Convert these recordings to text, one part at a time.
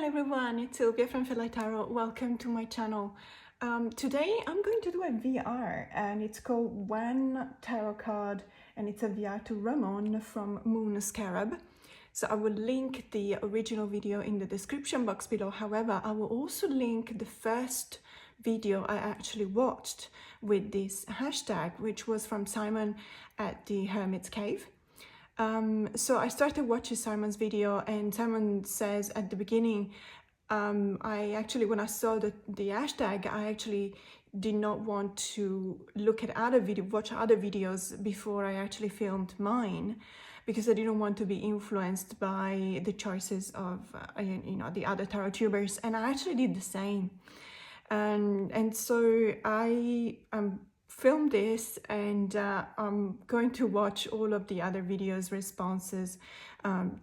everyone, it's Silvia from Tarot. Welcome to my channel. Today I'm going to do a VR and it's called One Tarot Card and it's a VR to Ramon from Moon Scarab. So I will link the original video in the description box below. However, I will also link the first video I actually watched with this hashtag, which was from Simon at the Hermit's Cave. So I started watching Simon's video and Simon says at the beginning, when I saw the hashtag, I actually did not want to look at watch other videos before I actually filmed mine, because I didn't want to be influenced by the choices of, the other tarot tubers, and I actually did the same. And so I filmed this and I'm going to watch all of the other videos responses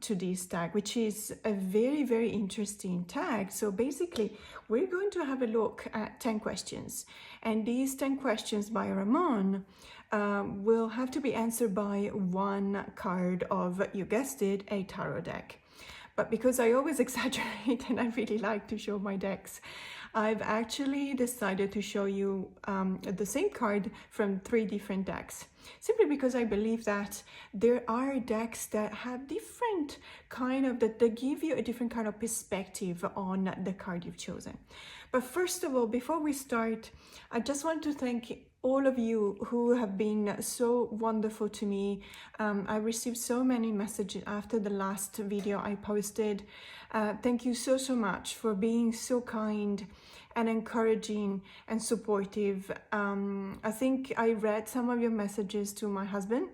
to this tag, which is a very, very interesting tag. So basically we're going to have a look at 10 questions, and these 10 questions by Ramon will have to be answered by one card of, you guessed it, a tarot deck. But because I always exaggerate and I really like to show my decks, I've actually decided to show you the same card from 3 different decks, simply because I believe that there are decks that have different they give you a different kind of perspective on the card you've chosen. But first of all, before we start, I just want to thank all of you who have been so wonderful to me. I received so many messages after the last video I posted. Thank you so much for being so kind and encouraging and supportive. I think I read some of your messages to my husband,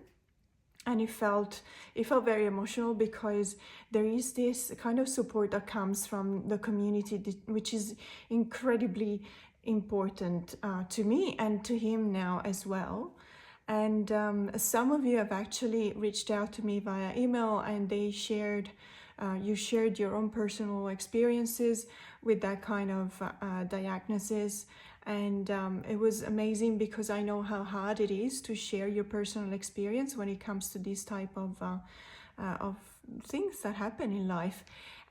and it felt very emotional, because there is this kind of support that comes from the community, which is incredibly important to me and to him now as well. And some of you have actually reached out to me via email, and they shared you shared your own personal experiences with that kind of diagnosis, and it was amazing, because I know how hard it is to share your personal experience when it comes to this type of things that happen in life.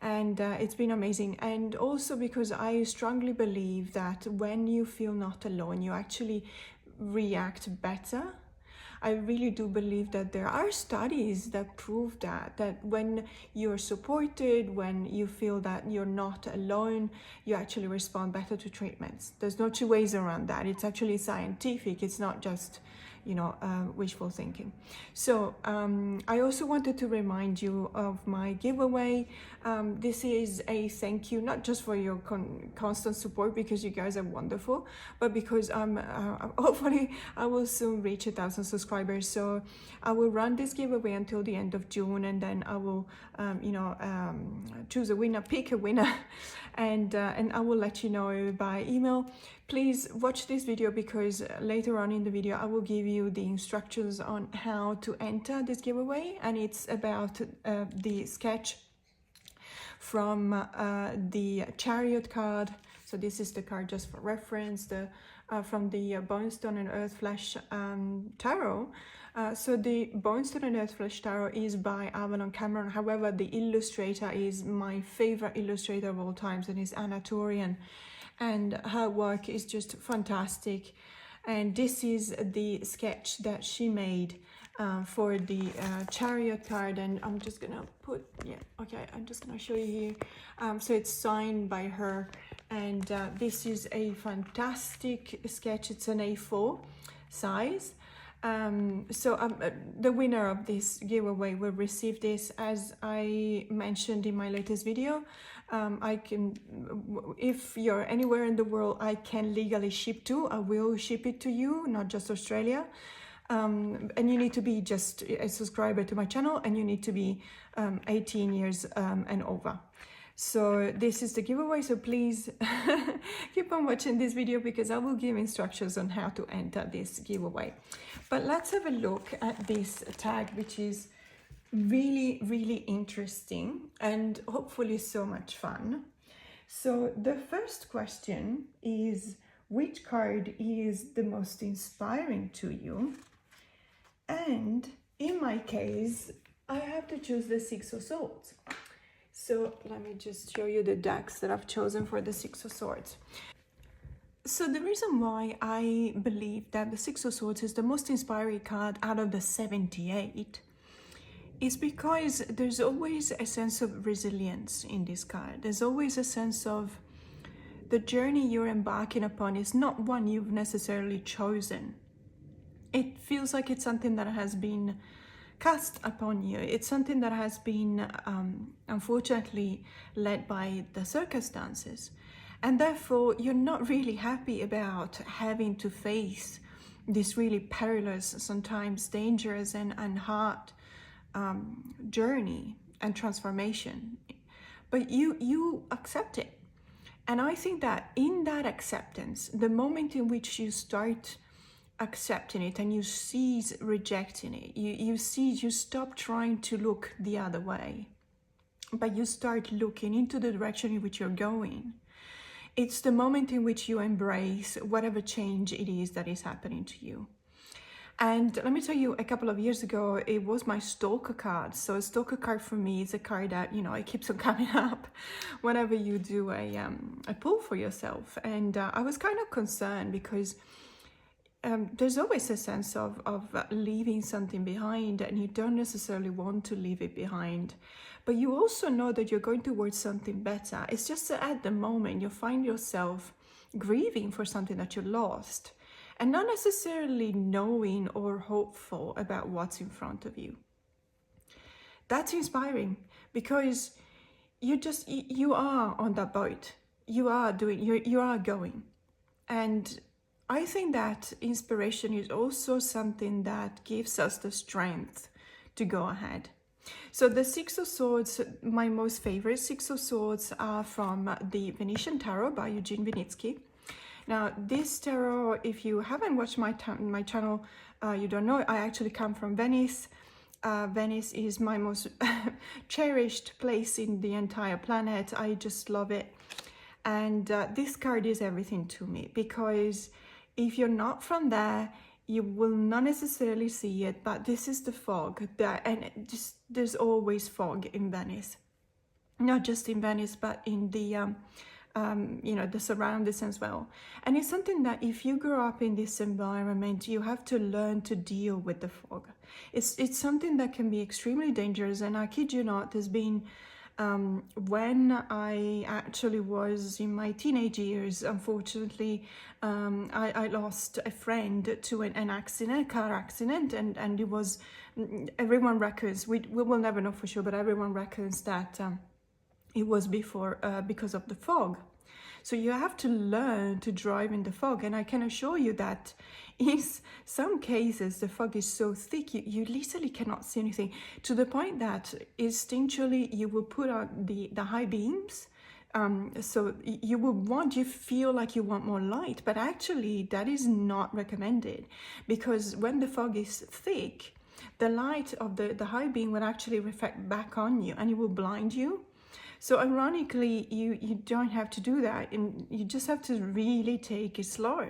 And it's been amazing. And also because I strongly believe that when you feel not alone, you actually react better. I really do believe that there are studies that prove that when you're supported, when you feel that you're not alone, you actually respond better to treatments. There's no two ways around that. It's actually scientific. It's not just wishful thinking. So I also wanted to remind you of my giveaway. This is a thank you, not just for your constant support, because you guys are wonderful, but because hopefully I will soon reach 1,000 subscribers. So I will run this giveaway until the end of June, and then I will choose a winner, pick a winner, and I will let you know by email. Please watch this video, because later on in the video I will give you the instructions on how to enter this giveaway, and it's about the sketch from the Chariot card. So this is the card, just for reference, from the Bonestone and Earthflesh Tarot. So the Bonestone and Earthflesh Tarot is by Cameron. However, the illustrator is my favorite illustrator of all times, and is Ana Tourian. And her work is just fantastic. And this is the sketch that she made for the Chariot card, and I'm just gonna I'm just gonna show you here. So it's signed by her, and this is a fantastic sketch. It's an A4 size. The winner of this giveaway will receive this. As I mentioned in my latest video, if you're anywhere in the world I can legally ship to, I will ship it to you, not just Australia. And you need to be just a subscriber to my channel, and you need to be 18 years and over. So this is the giveaway, so please keep on watching this video, because I will give instructions on how to enter this giveaway. But let's have a look at this tag, which is really, really interesting and hopefully so much fun. So the first question is, which card is the most inspiring to you? And in my case, I have to choose the Six of Swords. So let me just show you the decks that I've chosen for the Six of Swords. So the reason why I believe that the Six of Swords is the most inspiring card out of the 78 is because there's always a sense of resilience in this card. There's always a sense of the journey you're embarking upon is not one you've necessarily chosen. It feels like it's something that has been cast upon you. It's something that has been unfortunately led by the circumstances. And therefore, you're not really happy about having to face this really perilous, sometimes dangerous and hard journey and transformation. But you accept it. And I think that in that acceptance, the moment in which you start accepting it and you cease rejecting it, you stop trying to look the other way, but you start looking into the direction in which you're going. It's the moment in which you embrace whatever change it is that is happening to you. And let me tell you, a couple of years ago, it was my stalker card. So a stalker card for me is a card that, you know, it keeps on coming up whenever you do a pull for yourself. And I was kind of concerned because there's always a sense of leaving something behind, and you don't necessarily want to leave it behind. But you also know that you're going towards something better. It's just that at the moment you find yourself grieving for something that you lost and not necessarily knowing or hopeful about what's in front of you. That's inspiring because you are on that boat. You are going. And I think that inspiration is also something that gives us the strength to go ahead. So the Six of Swords, my most favorite Six of Swords are from the Venetian Tarot by Eugene Vinitsky. Now this tarot, if you haven't watched my channel, you don't know, I actually come from Venice. Venice is my most cherished place in the entire planet. I just love it. And this card is everything to me, because if you're not from there, you will not necessarily see it, but this is the fog there, and there's always fog in Venice, not just in Venice, but in the you know, the surroundings as well. And it's something that if you grow up in this environment, you have to learn to deal with the fog. It's something that can be extremely dangerous, and I kid you not, there's been when I actually was in my teenage years, unfortunately, I lost a friend to an accident, a car accident, and it was, everyone reckons, we will never know for sure, but everyone reckons that it was because of the fog. So you have to learn to drive in the fog, and I can assure you that in some cases the fog is so thick you literally cannot see anything, to the point that instinctually you will put out the high beams, so you feel like you want more light, but actually that is not recommended, because when the fog is thick, the light of the high beam will actually reflect back on you and it will blind you. So ironically, you don't have to do that, and you just have to really take it slow.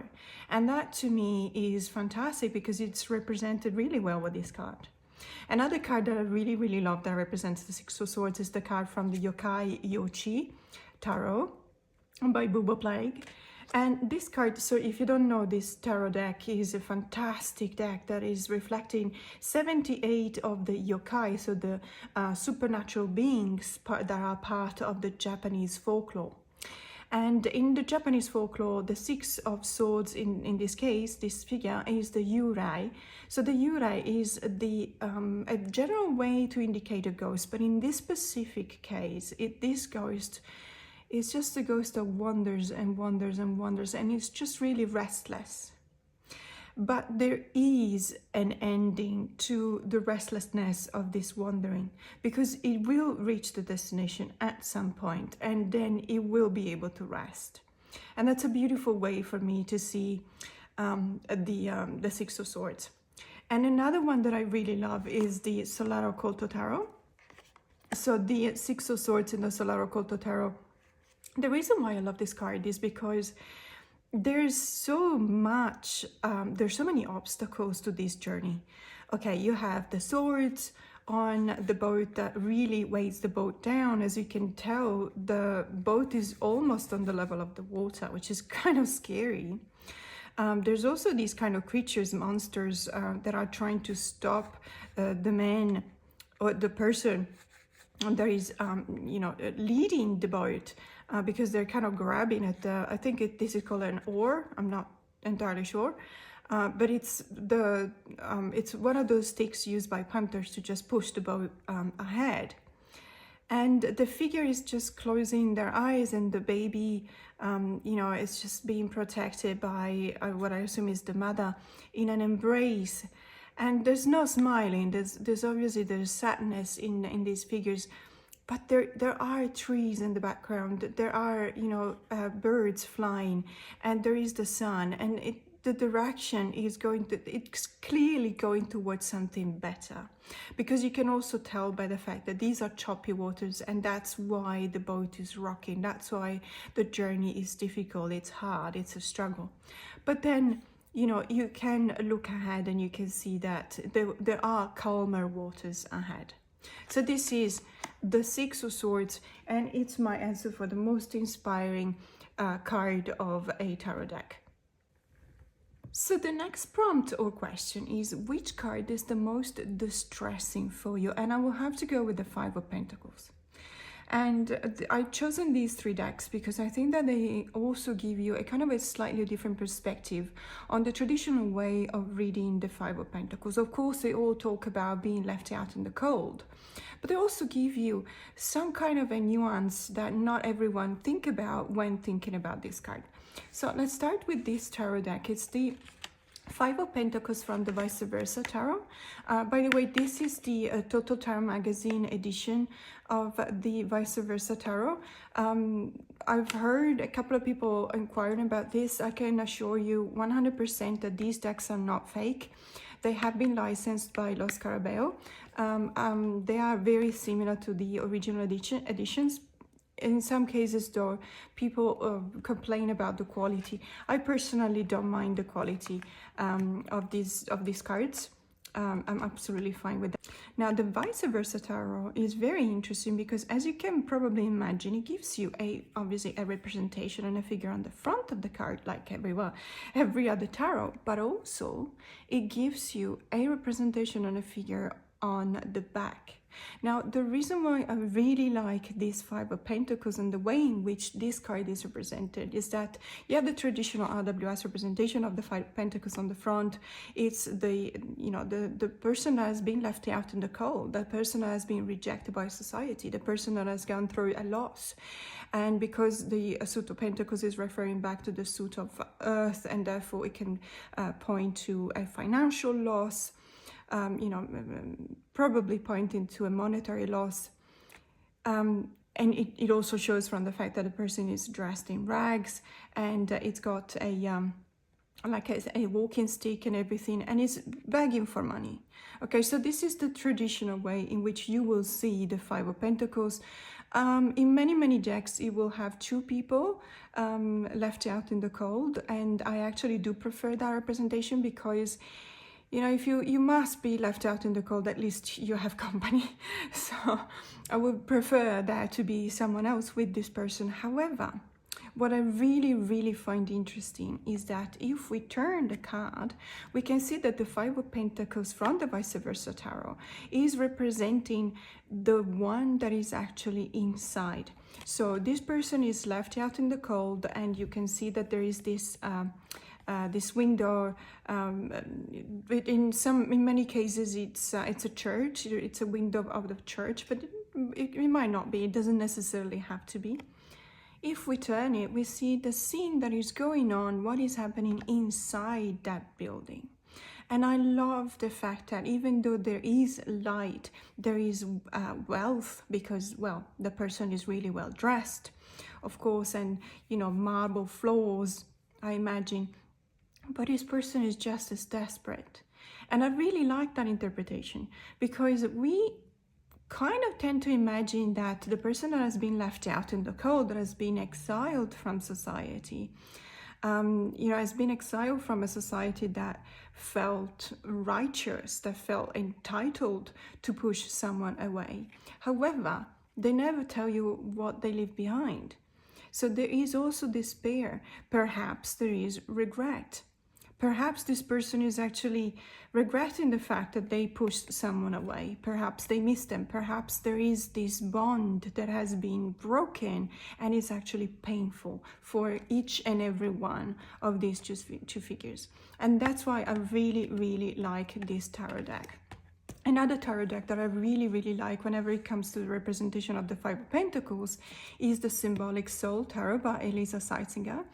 And that to me is fantastic, because it's represented really well with this card. Another card that I really, really love that represents the Six of Swords is the card from the Yokai Yochi Tarot by Bybee. And this card, so if you don't know, this tarot deck is a fantastic deck that is reflecting 78 of the yokai, so the supernatural beings that are part of the Japanese folklore. And in the Japanese folklore, the Six of Swords, in this case, this figure is the Yurei. So the Yurei is the a general way to indicate a ghost, but in this specific case, this ghost, it's just a ghost that wanders and wanders and wanders, and it's just really restless. But there is an ending to the restlessness of this wandering, because it will reach the destination at some point, and then it will be able to rest. And that's a beautiful way for me to see the Six of Swords. And another one that I really love is the Solara Occulto Tarot. So the Six of Swords in the Solara Occulto Tarot, the reason why I love this card is because there's so much, there's so many obstacles to this journey. Okay, you have the swords on the boat that really weighs the boat down. As you can tell, the boat is almost on the level of the water, which is kind of scary. There's also these kind of creatures, monsters, that are trying to stop the man or the person that is, leading the boat, because they're kind of grabbing at the, I think this is called an oar. I'm not entirely sure. But it's one of those sticks used by punters to just push the boat ahead. And the figure is just closing their eyes, and the baby, is just being protected by what I assume is the mother in an embrace. And there's no smiling. There's obviously there's sadness in these figures, but there are trees in the background. There are birds flying, and there is the sun, and the direction is it's clearly going towards something better, because you can also tell by the fact that these are choppy waters, and that's why the boat is rocking. That's why the journey is difficult. It's hard. It's a struggle. But then, you can look ahead and you can see that there are calmer waters ahead. So this is the Six of Swords, and it's my answer for the most inspiring card of a tarot deck. So the next prompt or question is, which card is the most distressing for you? And I will have to go with the Five of Pentacles. And I've chosen these three decks because I think that they also give you a kind of a slightly different perspective on the traditional way of reading the Five of Pentacles. Of course, they all talk about being left out in the cold, but they also give you some kind of a nuance that not everyone think about when thinking about this card. So let's start with this tarot deck. It's the Five of Pentacles from the Vice Versa Tarot. By the way, this is the Total Tarot Magazine edition of the Vice Versa Tarot. I've heard a couple of people inquiring about this. I can assure you 100% that these decks are not fake. They have been licensed by Los Carabeo. They are very similar to the original editions. In some cases, though, people complain about the quality. I personally don't mind the quality of these cards. I'm absolutely fine with that. Now, the Vice Versa Tarot is very interesting because, as you can probably imagine, it gives you obviously a representation and a figure on the front of the card, like every other tarot, but also it gives you a representation and a figure on the back. Now, the reason why I really like this Five of Pentacles and the way in which this card is represented is that you have the traditional RWS representation of the Five of Pentacles on the front. It's the person that has been left out in the cold, the person that has been rejected by society, the person that has gone through a loss. And because the Suit of Pentacles is referring back to the Suit of Earth, and therefore it can point to a financial loss, probably pointing to a monetary loss. And it also shows from the fact that the person is dressed in rags, and it's got a walking stick and everything, and is begging for money. Okay, so this is the traditional way in which you will see the Five of Pentacles. In many decks, it will have two people left out in the cold, and I actually do prefer that representation because if you must be left out in the cold, at least you have company. So I would prefer that to be someone else with this person. However, what I really find interesting is that if we turn the card, we can see that the Five of Pentacles from the Vice Versa Tarot is representing the one that is actually inside. So this person is left out in the cold, and you can see that there is this window. In many cases, it's a church. It's a window of the church, but it might not be. It doesn't necessarily have to be. If we turn it, we see the scene that is going on, what is happening inside that building. And I love the fact that even though there is light, there is wealth, because, well, the person is really well dressed, of course, and, marble floors, I imagine. But this person is just as desperate. And I really like that interpretation, because we kind of tend to imagine that the person that has been left out in the cold, that has been exiled from society, has been exiled from a society that felt righteous, that felt entitled to push someone away. However, they never tell you what they leave behind. So there is also despair. Perhaps there is regret. Perhaps this person is actually regretting the fact that they pushed someone away. Perhaps they miss them. Perhaps there is this bond that has been broken and it's actually painful for each and every one of these two figures. And that's why I really, really like this tarot deck. Another tarot deck that I really, really like whenever it comes to the representation of the Five of Pentacles is the Symbolic Soul Tarot by Elisa Seitzinger.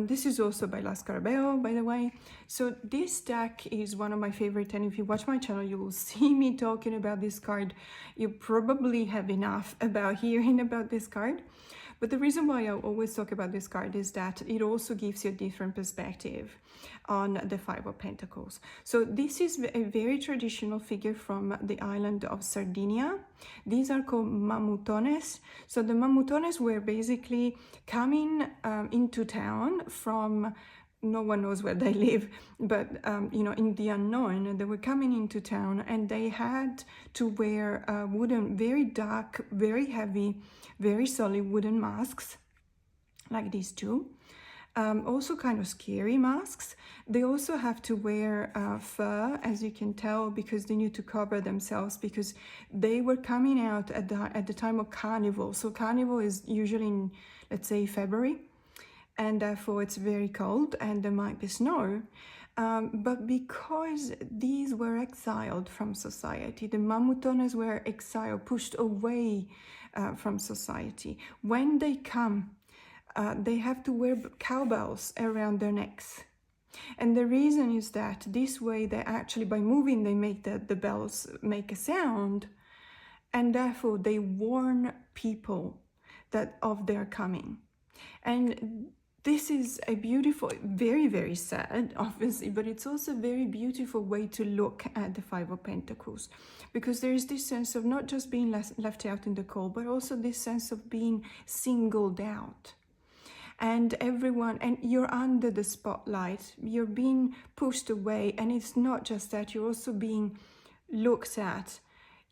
This is also by La Scarabeo, by the way. So this deck is one of my favorite, and if you watch my channel, you will see me talking about this card. You probably have enough about hearing about this card. But the reason why I always talk about this card is that it also gives you a different perspective on the Five of Pentacles. So this is a very traditional figure from the island of Sardinia. These are called mamutones. So the mamutones were basically coming into town from, no one knows where they live, but in the unknown. They were coming into town and they had to wear wooden, very dark, very heavy, very solid wooden masks, like these two. Also kind of scary masks. They also have to wear fur, as you can tell, because they need to cover themselves, because they were coming out at the time of Carnival. So Carnival is usually in, let's say, February, and therefore it's very cold and there might be snow. But because these were exiled from society, the mamutones were exiled, pushed away from society. When they come, they have to wear cowbells around their necks. And the reason is that this way they actually, by moving, they make the bells make a sound, and therefore they warn people that of their coming. And this is a beautiful, very, very sad, obviously, but it's also a very beautiful way to look at the Five of Pentacles, because there is this sense of not just being left out in the cold, but also this sense of being singled out. And everyone, and you're under the spotlight, you're being pushed away, and it's not just that, you're also being looked at,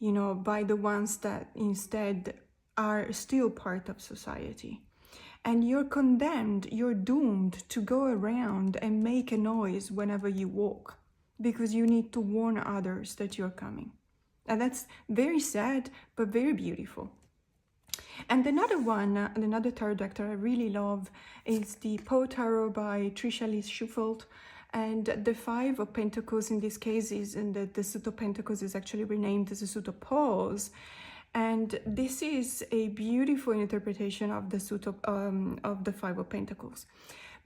by the ones that instead are still part of society. And you're condemned, you're doomed to go around and make a noise whenever you walk, because you need to warn others that you're coming. And that's very sad, but very beautiful. And another one, another tarot deck that I really love is the Poe Tarot by Trisha Lee Shufelt. And the Five of Pentacles in this case is, and the Suit of Pentacles is actually renamed as the Suit of Paws. And this is a beautiful interpretation of the suit of the Five of Pentacles.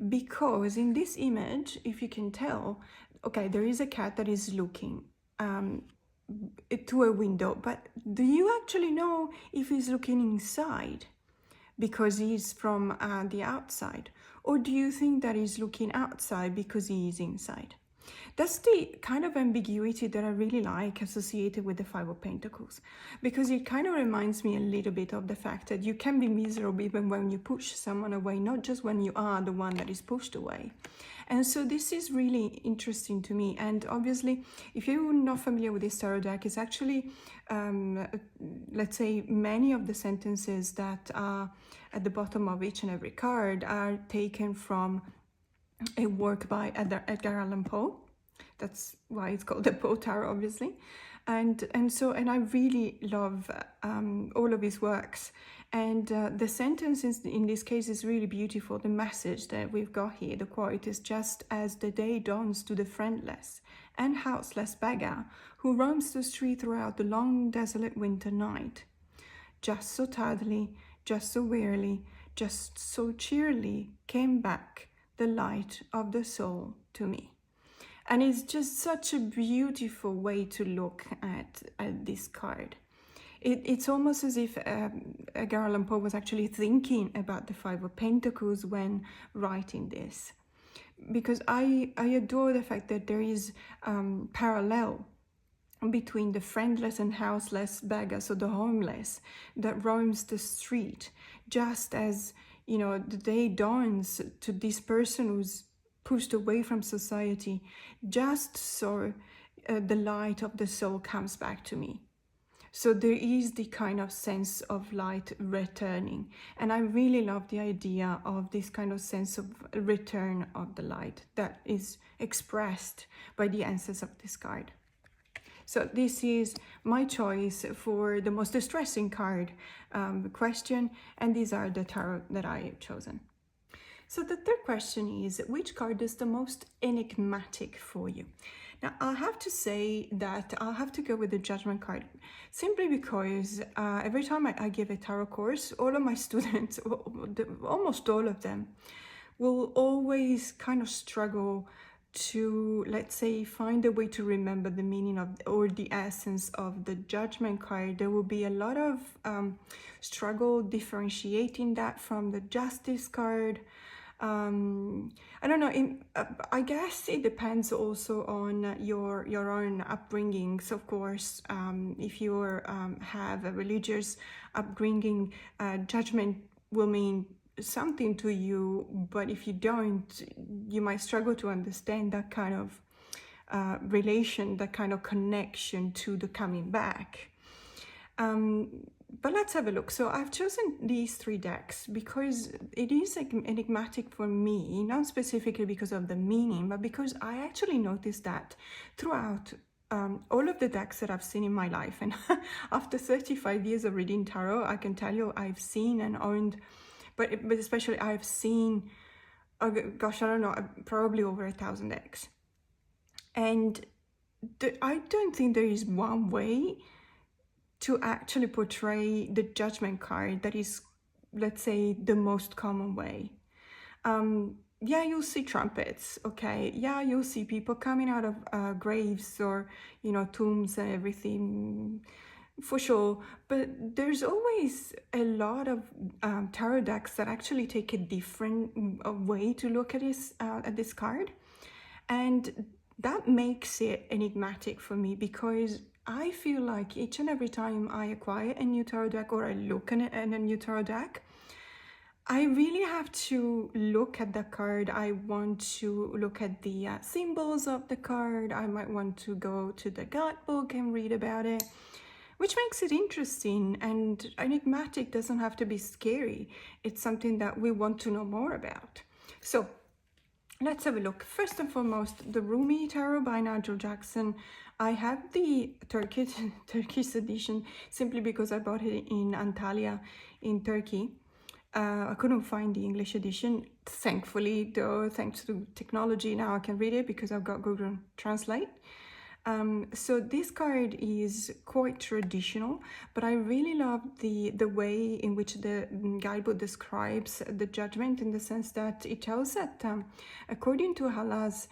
Because in this image, if you can tell, okay, there is a cat that is looking to a window, but do you actually know if he's looking inside because he's from the outside? Or do you think that he's looking outside because he is inside? That's the kind of ambiguity that I really like associated with the Five of Pentacles, because it kind of reminds me a little bit of the fact that you can be miserable even when you push someone away, not just when you are the one that is pushed away. And so this is really interesting to me. And obviously, if you're not familiar with this tarot deck, it's actually, let's say, many of the sentences that are at the bottom of each and every card are taken from a work by Edgar Allan Poe. That's why it's called the Poe Tarot, obviously. And I really love all of his works. And the sentence in this case is really beautiful. The message that we've got here, the quote is: just as the day dawns to the friendless and houseless beggar who roams the street throughout the long desolate winter night, just so tardily, just so wearily, just so cheerily came back the light of the soul to me. And it's just such a beautiful way to look at this card. It's almost as if Edgar Allan Poe was actually thinking about the Five of Pentacles when writing this. Because I adore the fact that there is parallel between the friendless and houseless beggar, so the homeless, that roams the street, just as you know, the day dawns to this person who's pushed away from society, just so the light of the soul comes back to me. So there is the kind of sense of light returning. And I really love the idea of this kind of sense of return of the light that is expressed by the answers of this card. So this is my choice for the most distressing card question, and these are the tarot that I have chosen. So the third question is, which card is the most enigmatic for you? Now, I have to say that I'll have to go with the Judgment card, simply because every time I give a tarot course, all of my students, almost all of them, will always kind of struggle to, let's say, find a way to remember the meaning of, or the essence of the Judgment card. There will be a lot of struggle differentiating that from the Justice card. I don't know, I guess it depends also on your own upbringings, of course. If you have a religious upbringing, Judgment will mean something to you, but if you don't, you might struggle to understand that kind of relation, that kind of connection to the coming back. But let's have a look. So I've chosen these three decks because it is enigmatic for me, not specifically because of the meaning, but because I actually noticed that throughout all of the decks that I've seen in my life. And after 35 years of reading tarot, I can tell you I've seen and owned, but especially I've seen, gosh, I don't know, probably over 1,000 decks. And I don't think there is one way to actually portray the Judgment card that is, let's say, the most common way. Yeah, you'll see trumpets, okay? Yeah, you'll see people coming out of graves or, you know, tombs and everything, for sure. But there's always a lot of tarot decks that actually take a different way to look at this card. And that makes it enigmatic for me, because I feel like each and every time I acquire a new tarot deck or I look at a new tarot deck, I really have to look at the card. I want to look at the symbols of the card. I might want to go to the guidebook and read about it, which makes it interesting. And enigmatic doesn't have to be scary. It's something that we want to know more about. So let's have a look. First and foremost, the Rumi Tarot by Nigel Jackson. I have the Turkish edition simply because I bought it in Antalya in Turkey. I couldn't find the English edition. Thankfully, though, thanks to technology, now I can read it because I've got Google Translate. So this card is quite traditional, but I really love the way in which the guidebook describes the Judgment, in the sense that it tells that according to Allah's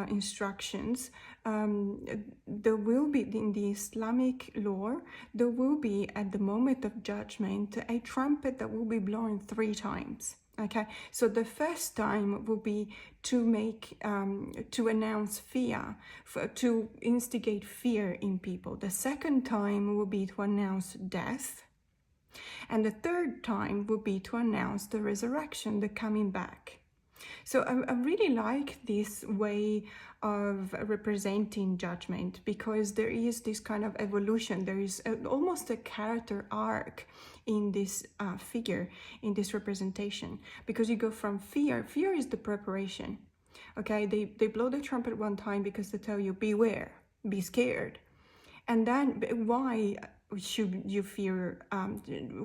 instructions, there will be, in the Islamic lore, there will be at the moment of judgment a trumpet that will be blown 3 times. Okay, so the first time will be to make, to announce fear, to instigate fear in people. The second time will be to announce death. And the third time will be to announce the resurrection, the coming back. So I really like this way of representing judgment, because there is this kind of evolution. There is almost a character arc in this figure, in this representation, because you go from fear. Fear is the preparation. Okay, they blow the trumpet 1 time because they tell you, beware, be scared. And then why should you fear?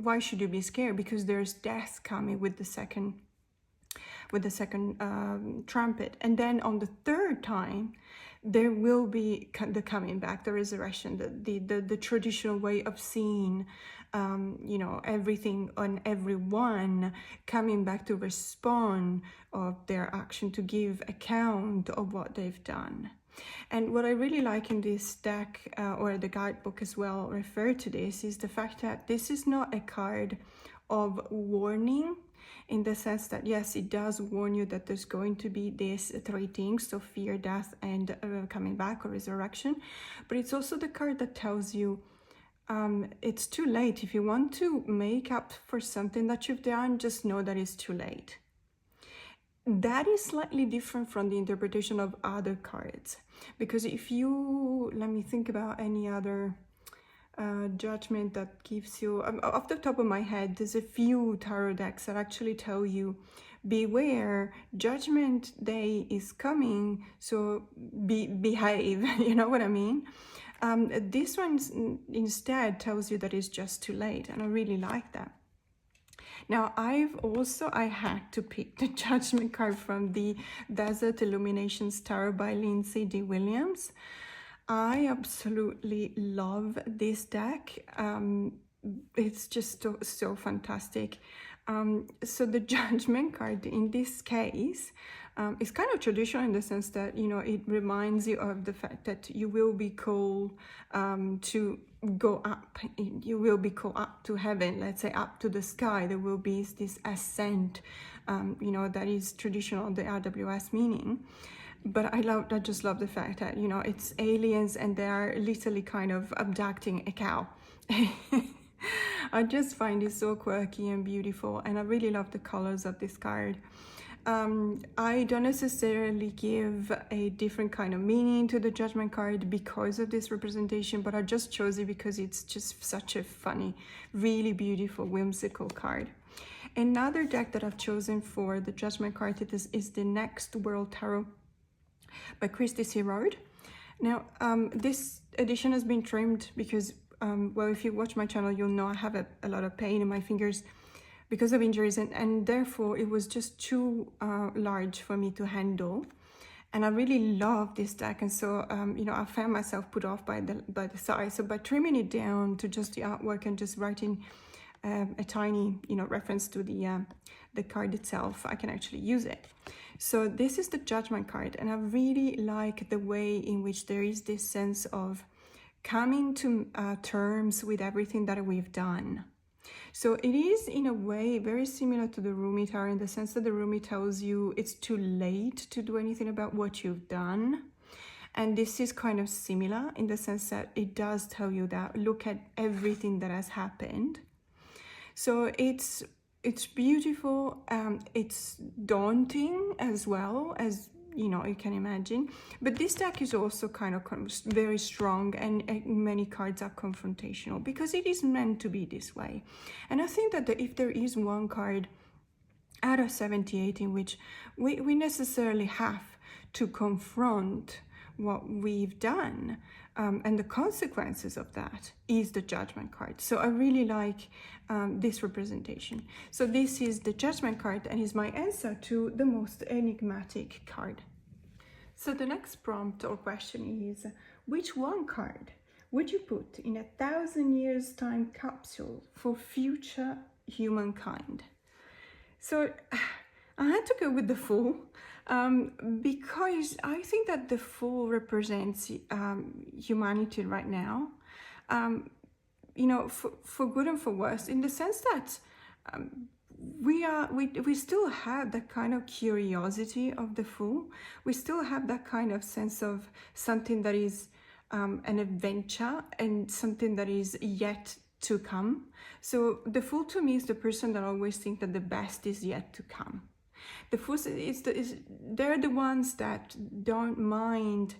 Why should you be scared? Because there's death coming with the second trumpet. And then on the 3rd time, there will be the coming back, the resurrection, the traditional way of seeing, you know, everything and everyone coming back to respond of their action, to give account of what they've done. And what I really like in this deck, or the guidebook as well refer to this, is the fact that this is not a card of warning, in the sense that, yes, it does warn you that there's going to be these 3 things, so fear, death, and coming back or resurrection. But it's also the card that tells you it's too late. If you want to make up for something that you've done, just know that it's too late. That is slightly different from the interpretation of other cards, because if you, let me think about any other judgment that gives you, off the top of my head, there's a few tarot decks that actually tell you, beware, judgment day is coming, so behave. You know what I mean? This one instead tells you that it's just too late, and I really like that. Now, I had to pick the judgment card from the Desert Illuminations Tarot by Lindsay D. Williams. I absolutely love this deck. It's just so fantastic. So the judgment card in this case is kind of traditional in the sense that, you know, it reminds you of the fact that you will be called to go up. You will be called up to heaven, let's say up to the sky. There will be this ascent, you know, that is traditional, the RWS meaning. But I just love the fact that, you know, it's aliens and they are literally kind of abducting a cow. I just find it so quirky and beautiful, and I really love the colors of this card. I don't necessarily give a different kind of meaning to the judgment card because of this representation, but I just chose it because it's just such a funny, really beautiful, whimsical card. Another deck that I've chosen for the judgment card is the Next World Tarot by Christy Sirard. Now, this edition has been trimmed because well, if you watch my channel, you'll know I have a lot of pain in my fingers because of injuries, and therefore it was just too large for me to handle. And I really love this deck, and so you know, I found myself put off by the size. So by trimming it down to just the artwork and just writing a tiny, you know, reference to the card itself, I can actually use it. So this is the judgment card, and I really like the way in which there is this sense of coming to terms with everything that we've done. So it is in a way very similar to the Rumi Tarot, in the sense that the Rumi tells you it's too late to do anything about what you've done. And this is kind of similar in the sense that it does tell you that look at everything that has happened. So it's beautiful, it's daunting as well, as you know, you can imagine. But this deck is also kind of very strong, and many cards are confrontational because it is meant to be this way. And I think that if there is one card out of 78 in which we necessarily have to confront what we've done and the consequences of that, is the judgment card. So I really like this representation. So this is the judgment card, and is my answer to the most enigmatic card. So the next prompt or question is, which one card would you put in 1,000 years time capsule for future humankind? So I had to go with the Fool, because I think that the Fool represents humanity right now, you know, for good and for worse, in the sense that we still have that kind of curiosity of the Fool. We still have that kind of sense of something that is an adventure and something that is yet to come. So the Fool to me is the person that always thinks that the best is yet to come. The Fools they're the ones that don't mind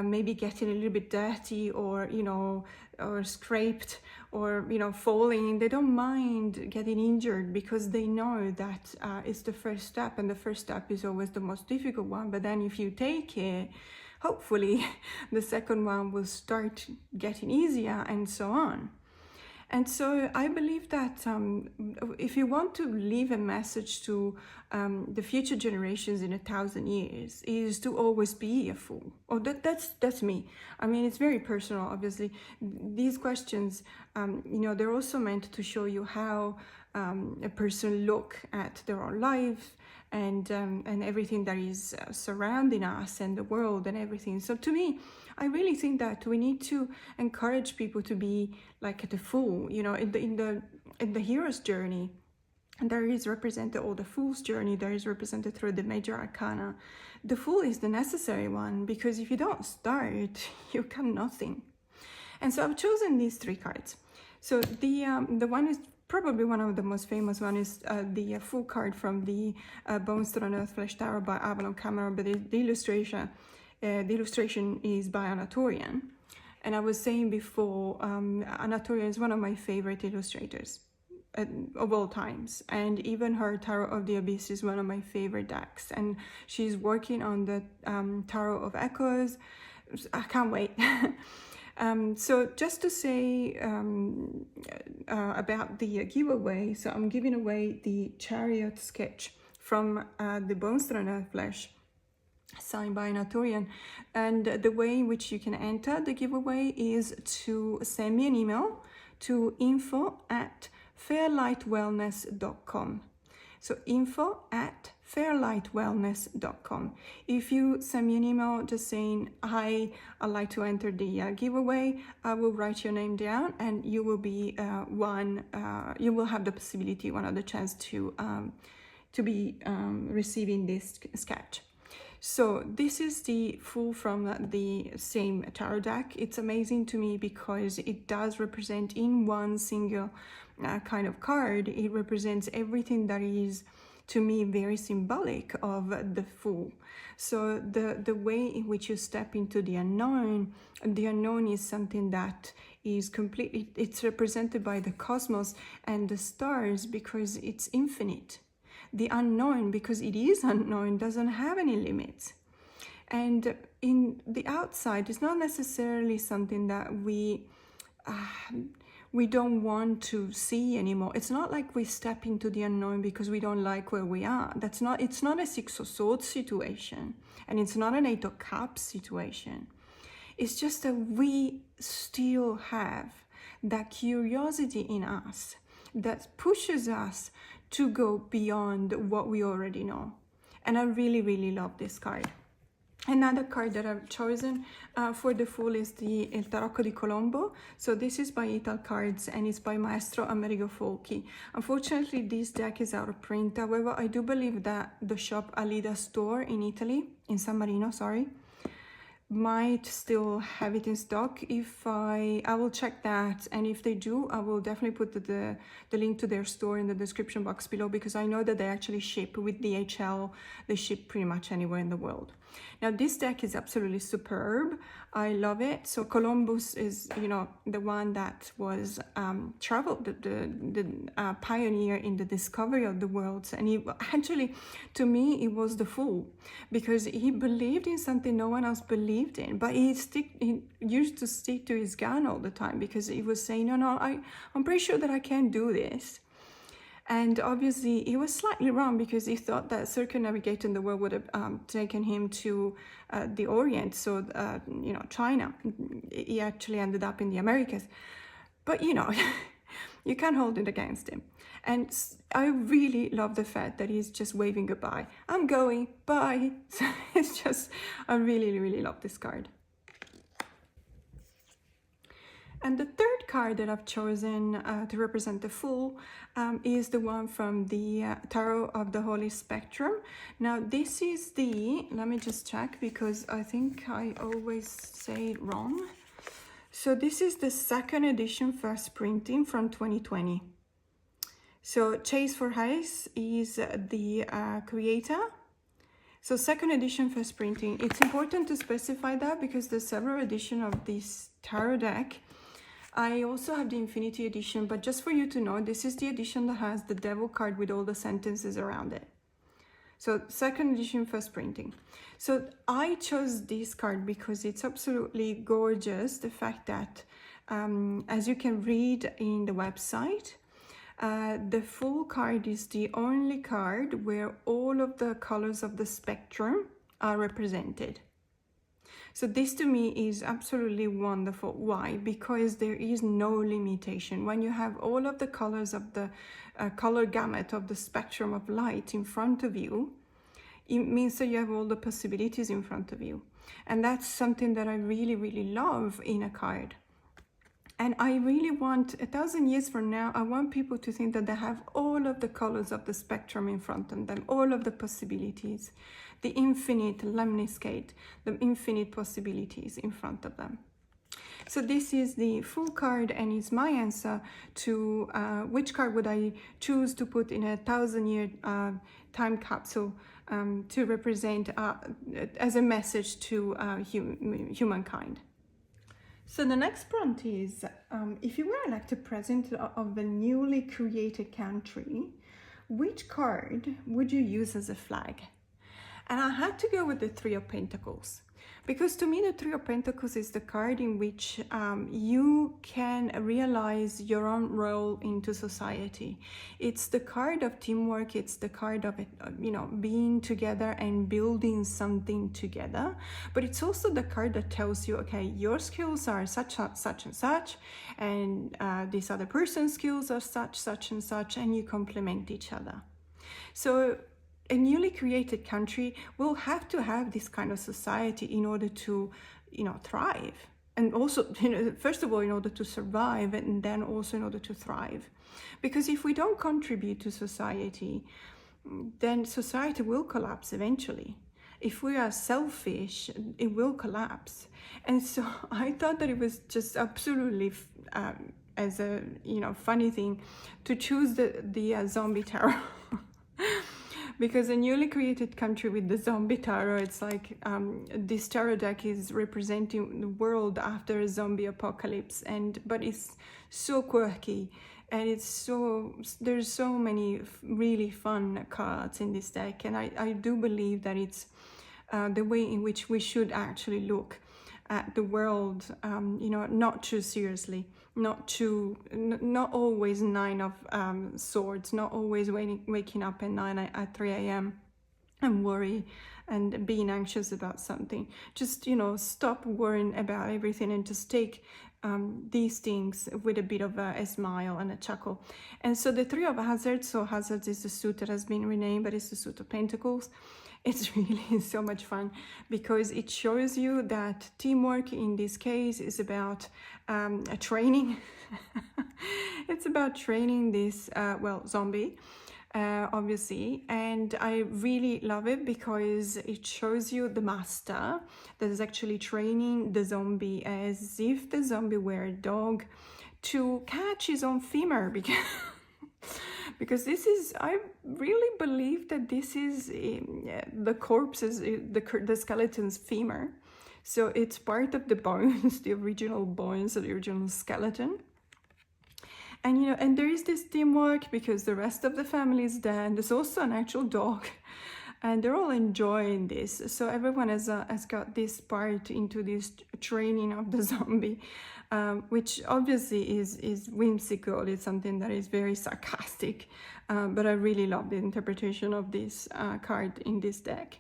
maybe getting a little bit dirty, or you know, or scraped, or you know, falling. They don't mind getting injured because they know that it's the first step, and the first step is always the most difficult one. But then if you take it, hopefully the second one will start getting easier, and so on. And so I believe that if you want to leave a message to the future generations in 1,000 years, is to always be a fool. Or that's me. I mean, it's very personal, obviously. These questions, you know, they're also meant to show you how a person look at their own life, and everything that is surrounding us, and the world and everything. So to me, I really think that we need to encourage people to be like the Fool, you know, in the hero's journey. And there is represented, or the Fool's journey, there is represented through the major arcana. The Fool is the necessary one, because if you don't start, you come nothing. And so I've chosen these 3 cards. So the one is probably one of the most famous one is the full card from the Bonestone and Earthflesh Tarot by Avalon Camera, but the illustration is by Ana Tourian. And I was saying before, Ana Tourian is one of my favorite illustrators of all times, and even her Tarot of the Abyss is one of my favorite decks, and she's working on the Tarot of Echoes. I can't wait. So just to say about the giveaway, so I'm giving away the Chariot sketch from the Bonestone and Earthflesh signed by Ana Tourian, and the way in which you can enter the giveaway is to send me an email to info@fairlightwellness.com. So info@fairlightwellness.com. If you send me an email just saying, hi, I'd like to enter the giveaway, I will write your name down, and you will be you will have the possibility, one of the chance to be receiving this sketch. So this is the full from the same tarot deck. It's amazing to me because it does represent in one single kind of card. It represents everything that is, to me, very symbolic of the Fool. So the way in which you step into the unknown is something that is completely, it's represented by the cosmos and the stars because it's infinite. The unknown, because it is unknown, doesn't have any limits. And in the outside, it's not necessarily something that we don't want to see anymore. It's not like we step into the unknown because we don't like where we are. It's not a Six of Swords situation, and it's not an Eight of Cups situation. It's just that we still have that curiosity in us that pushes us to go beyond what we already know. And I really, really love this card. Another card that I've chosen for the Fool is the Il Tarocco di Colombo. So this is by Ital Cards and it's by Maestro Amerigo Folchi. Unfortunately, this deck is out of print. However, I do believe that the shop Alida store in Italy, in San Marino, sorry, might still have it in stock. If I will check that, and if they do, I will definitely put the link to their store in the description box below, because I know that they actually ship with DHL. They ship pretty much anywhere in the world. Now this deck is absolutely superb. I love it. So Columbus is, you know, the one that was traveled, the pioneer in the discovery of the world. And he actually, to me, it was the Fool, because he believed in something no one else believed in, but he used to stick to his gun all the time, because he was saying, no, I'm pretty sure that I can do this. And obviously he was slightly wrong, because he thought that circumnavigating the world would have taken him to the Orient, so you know, China. He actually ended up in the Americas, but you know, you can't hold it against him. And I really love the fact that he's just waving goodbye. I'm going, bye. So it's just, I really, really love this card. And the third card that I've chosen to represent the Fool is the one from the Tarot of the Holy Spectrum. Now this is the, let me just check, because I think I always say it wrong. So this is the second edition, first printing from 2020. So Chase for Hayes is the creator. So second edition, first printing. It's important to specify that because there's several editions of this tarot deck. I also have the Infinity edition, but just for you to know, this is the edition that has the Devil card with all the sentences around it. So second edition, first printing. So I chose this card because it's absolutely gorgeous. The fact that, as you can read in the website, the Fool card is the only card where all of the colors of the spectrum are represented. So this to me is absolutely wonderful. Why? Because there is no limitation. When you have all of the colors of the color gamut of the spectrum of light in front of you, it means that you have all the possibilities in front of you. And that's something that I really, really love in a card. And I really want, 1,000 years from now, I want people to think that they have all of the colors of the spectrum in front of them, all of the possibilities, the infinite lemniscate, the infinite possibilities in front of them. So this is the full card, and it's my answer to which card would I choose to put in a 1,000-year time capsule to represent as a message to humankind. So the next prompt is, if you were elected president of a newly created country, which card would you use as a flag? And I had to go with the Three of Pentacles, because to me the Three of Pentacles is the card in which you can realize your own role into society. It's the card of teamwork. It's the card of being together and building something together. But it's also the card that tells you, okay, your skills are such and such, and this other person's skills are such and such, and you complement each other. So a newly created country will have to have this kind of society in order to, thrive. And also, first of all, in order to survive, and then also in order to thrive. Because if we don't contribute to society, then society will collapse eventually. If we are selfish, it will collapse. And so I thought that it was just absolutely, as a, funny thing, to choose the zombie tarot. Because a newly created country with the zombie tarot, it's like this tarot deck is representing the world after a zombie apocalypse, but it's so quirky, and there's so many really fun cards in this deck, and I do believe that it's the way in which we should actually look at the world, not too seriously, not always Nine of Swords, not always waking up at 3 a.m. and worry and being anxious about something. Just, stop worrying about everything and just take these things with a bit of a smile and a chuckle. And so the Three of Hazards, so Hazards is the suit that has been renamed, but it's the suit of Pentacles. It's really so much fun because it shows you that teamwork in this case is about training. It's about training this, zombie, obviously. And I really love it because it shows you the master that is actually training the zombie as if the zombie were a dog to catch his own femur. Because this is, I really believe that this is the corpse's, the skeleton's femur. So it's part of the bones, the original bones of the original skeleton. And, and there is this teamwork because the rest of the family is dead. There's also an actual dog. And they're all enjoying this. So everyone has got this part into this training of the zombie, which obviously is whimsical. It's something that is very sarcastic. But I really love the interpretation of this card in this deck.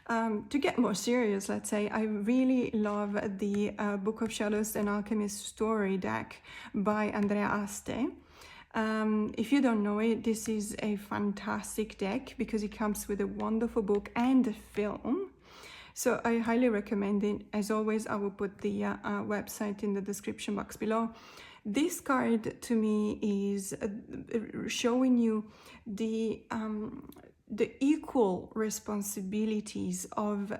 To get more serious, let's say, I really love the Book of Shadows and Alchemist Story deck by Andrea Aste. If you don't know it, this is a fantastic deck because it comes with a wonderful book and a film. So I highly recommend it. As always, I will put the website in the description box below. This card to me is showing you the equal responsibilities of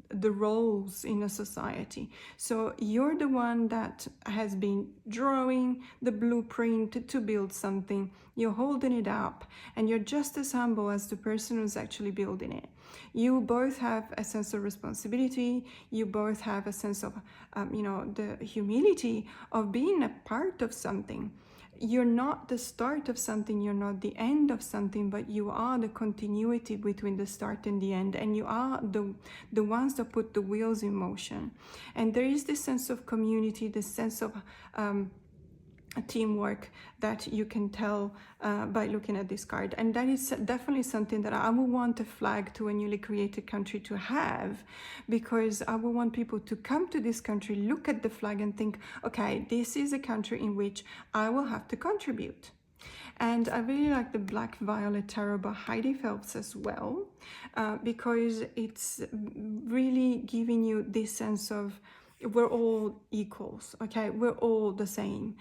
the roles in a society. So you're the one that has been drawing the blueprint to build something. You're holding it up, and you're just as humble as the person who's actually building it. You both have a sense of responsibility. You both have a sense of, the humility of being a part of something. You're not the start of something, you're not the end of something, but you are the continuity between the start and the end, and you are the ones that put the wheels in motion. And there is this sense of community, this sense of teamwork that you can tell by looking at this card. And that is definitely something that I would want a flag to a newly created country to have, because I would want people to come to this country, look at the flag and think, okay, this is a country in which I will have to contribute. And I really like the Black Violet Tarot by Heidi Phelps as well, because it's really giving you this sense of we're all equals, okay? We're all the same.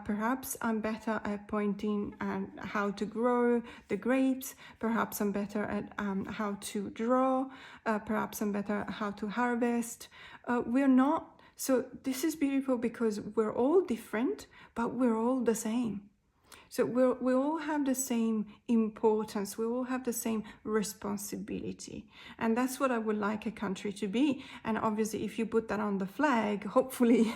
Perhaps I'm better at pointing at how to grow the grapes. Perhaps I'm better at how to draw. Perhaps I'm better at how to harvest. We're not So this is beautiful because we're all different, but we're all the same. So we all have the same importance, we all have the same responsibility. And that's what I would like a country to be. And obviously, if you put that on the flag, hopefully,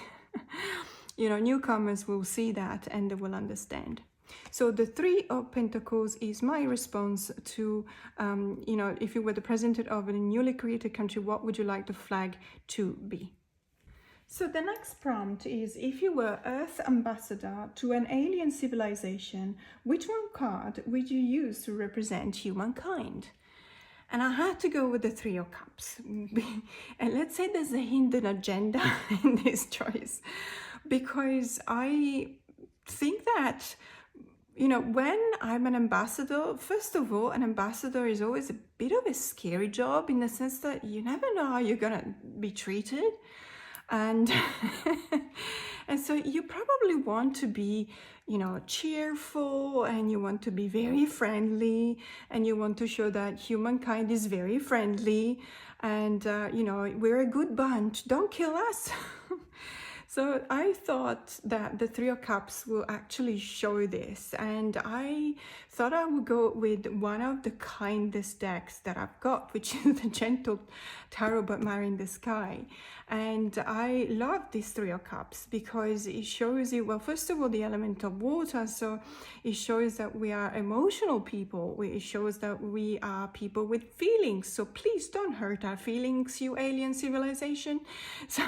you know, newcomers will see that and they will understand. So the Three of Pentacles is my response to, you know, if you were the president of a newly created country, what would you like the flag to be? So the next prompt is, if you were Earth ambassador to an alien civilization, which one card would you use to represent humankind? And I had to go with the Three of Cups. And let's say there's a hidden agenda in this choice, because I think that, you know, when I'm an ambassador, first of all, an ambassador is always a bit of a scary job, in the sense that you never know how you're gonna be treated. And and so you probably want to be, you know, cheerful, and you want to be very friendly, and you want to show that humankind is very friendly, and you know, we're a good bunch, don't kill us. So I thought that the Three of Cups will actually show this, and I thought I would go with one of the kindest decks that I've got, which is the Gentle Tarot by Mary in the Sky. And I love this Three of Cups because it shows you, well, first of all, the element of water. So it shows that we are emotional people. It shows that we are people with feelings. So please don't hurt our feelings, you alien civilization. So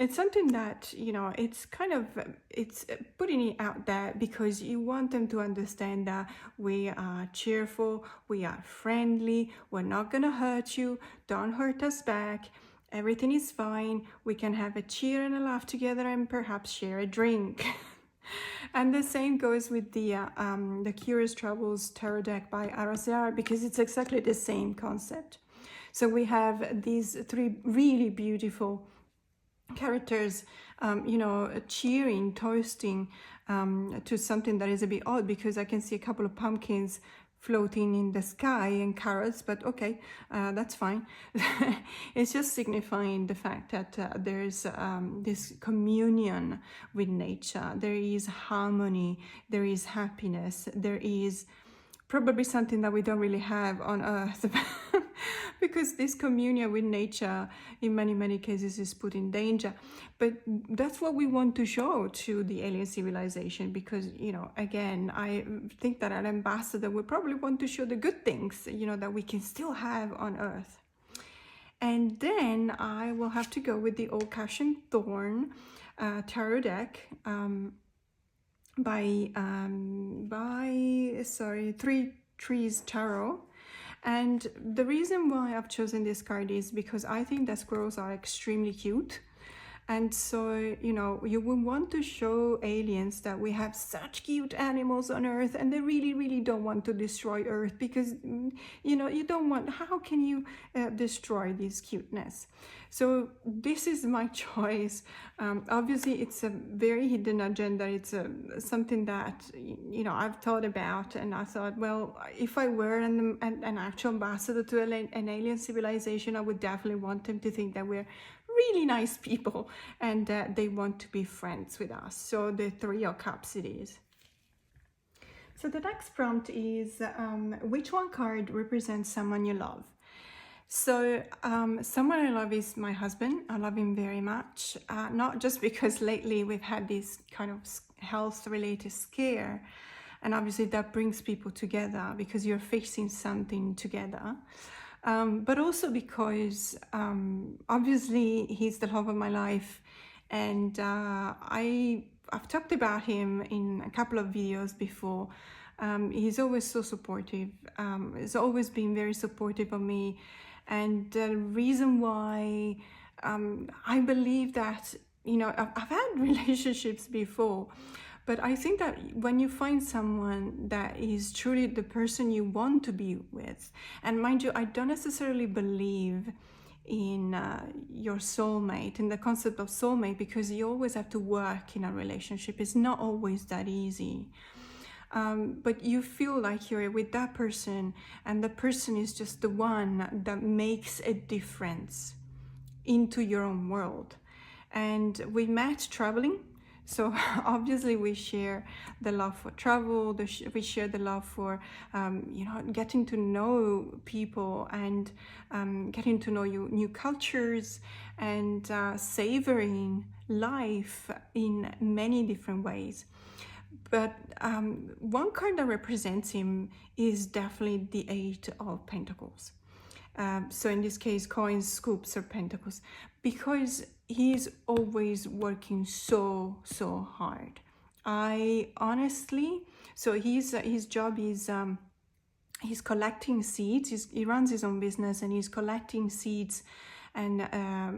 it's something that, you know, it's kind of, it's putting it out there because you want them to understand that we are cheerful, we are friendly, we're not gonna hurt you, don't hurt us back. Everything is fine. We can have a cheer and a laugh together, and perhaps share a drink. And the same goes with the Curious Troubles Tarot deck by Ana, because it's exactly the same concept. So we have these three really beautiful characters, you know, cheering, toasting to something that is a bit odd, because I can see a couple of pumpkins floating in the sky and carrots, but okay, that's fine. It's just signifying the fact that there's this communion with nature, there is harmony, there is happiness, there is probably something that we don't really have on Earth, because this communion with nature in many cases is put in danger. But that's what we want to show to the alien civilization, because, you know, again, I think that an ambassador would probably want to show the good things, you know, that we can still have on Earth. And then I will have to go with the Old Cashin Thorn tarot deck by Three Trees Tarot. And the reason why I've chosen this card is because I think that squirrels are extremely cute. And so, you know, you will want to show aliens that we have such cute animals on Earth, and they really don't want to destroy Earth, because, you know, you don't want, how can you destroy this cuteness? So this is my choice. Obviously, it's a very hidden agenda. It's something that, you know, I've thought about, and I thought, well, if I were an actual ambassador to an alien civilization, I would definitely want them to think that we're really nice people and that they want to be friends with us. So the Three of Cups it is. So the next prompt is, which one card represents someone you love? So someone I love is my husband. I love him very much, not just because lately we've had this kind of health related scare, and obviously that brings people together because you're facing something together. But also because obviously he's the love of my life, and I've talked about him in a couple of videos before. He's always so supportive. He's always been very supportive of me, and the reason why I believe that, you know, I've had relationships before, but I think that when you find someone that is truly the person you want to be with, and mind you, I don't necessarily believe in your soulmate, in the concept of soulmate, because you always have to work in a relationship. It's not always that easy. But you feel like you're with that person, and the person is just the one that makes a difference into your own world. and we met traveling. So obviously we share the love for travel, we share the love for, you know, getting to know people and getting to know new cultures and savoring life in many different ways. But one card that represents him is definitely the Eight of Pentacles. So in this case, coins, scoops, or pentacles, because he's always working so hard. I honestly, so his job is he's collecting seeds. He runs his own business and he's collecting seeds and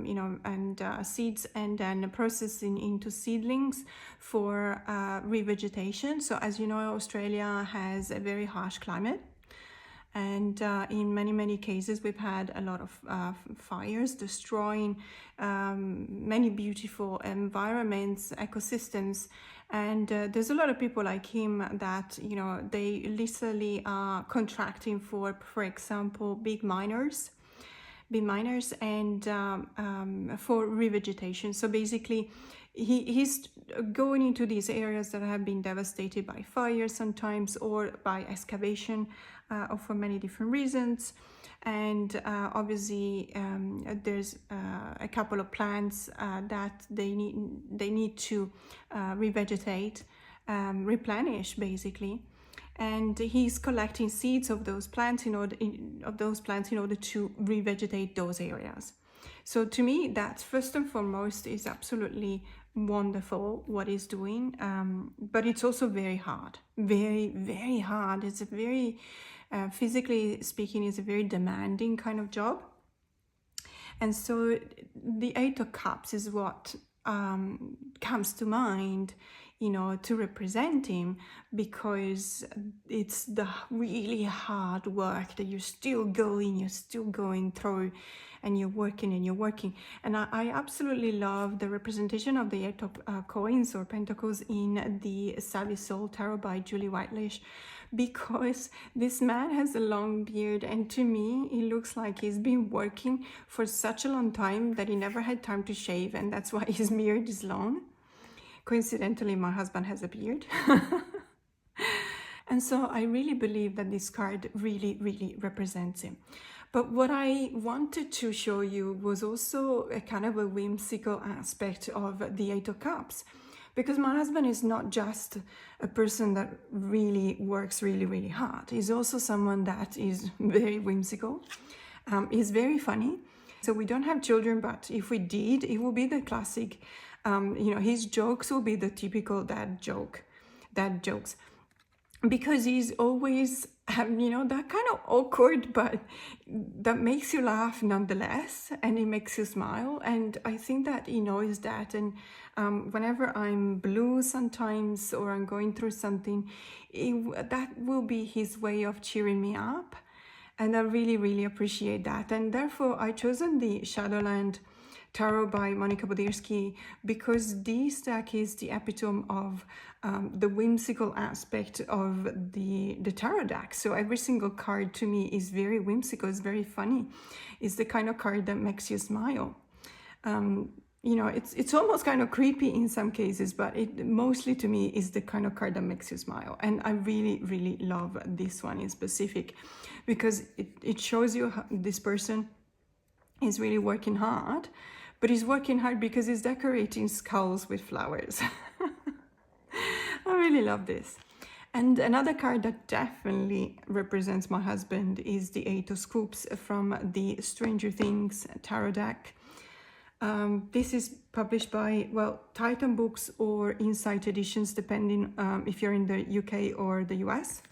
you know, and seeds, and then processing into seedlings for revegetation. So as you know, Australia has a very harsh climate. And in many cases, we've had a lot of fires destroying many beautiful environments, ecosystems. And there's a lot of people like him that, you know, they literally are contracting for example, big miners and for revegetation. So basically, he's going into these areas that have been devastated by fire sometimes, or by excavation, or for many different reasons. And obviously there's a couple of plants that they need to revegetate, replenish basically. And he's collecting seeds of those plants in order to revegetate those areas. So to me, that first and foremost is absolutely wonderful what he's doing, but it's also very hard, very hard. It's a very physically speaking, is a very demanding kind of job. And so the Eight of Cups is what comes to mind, you know, to represent him, because it's the really hard work that you're still going through, and you're working. And I absolutely love the representation of the Eight of Coins or Pentacles in the Savvy Soul Tarot by Julie Whitelish, because this man has a long beard, and to me it looks like he's been working for such a long time that he never had time to shave, and that's why his beard is long. Coincidentally, my husband has a beard. And so I really believe that this card really represents him. But what I wanted to show you was also a kind of a whimsical aspect of the Eight of Cups, because my husband is not just a person that really works really hard. He's also someone that is very whimsical. He's very funny. So we don't have children, but if we did, it would be the classic, you know, his jokes will be the typical dad jokes. Because he's always, you know, that kind of awkward, but that makes you laugh nonetheless, and it makes you smile. And I think that he knows that. And whenever I'm blue sometimes, or I'm going through something, that will be his way of cheering me up. And I really appreciate that. And therefore, I chosen the Shadowland Tarot by Monica Bodersky, because this deck is the epitome of the whimsical aspect of the tarot deck. So every single card to me is very whimsical, it's very funny. It's the kind of card that makes you smile. You know, it's almost kind of creepy in some cases, but it mostly to me is the kind of card that makes you smile. And I really love this one in specific, because it shows you how this person is really working hard. But he's working hard because he's decorating skulls with flowers. I really love this. And another card that definitely represents my husband is the Eight of Scoops from the Stranger Things tarot deck. This is published by, well, Titan Books or Insight Editions, depending if you're in the UK or the US.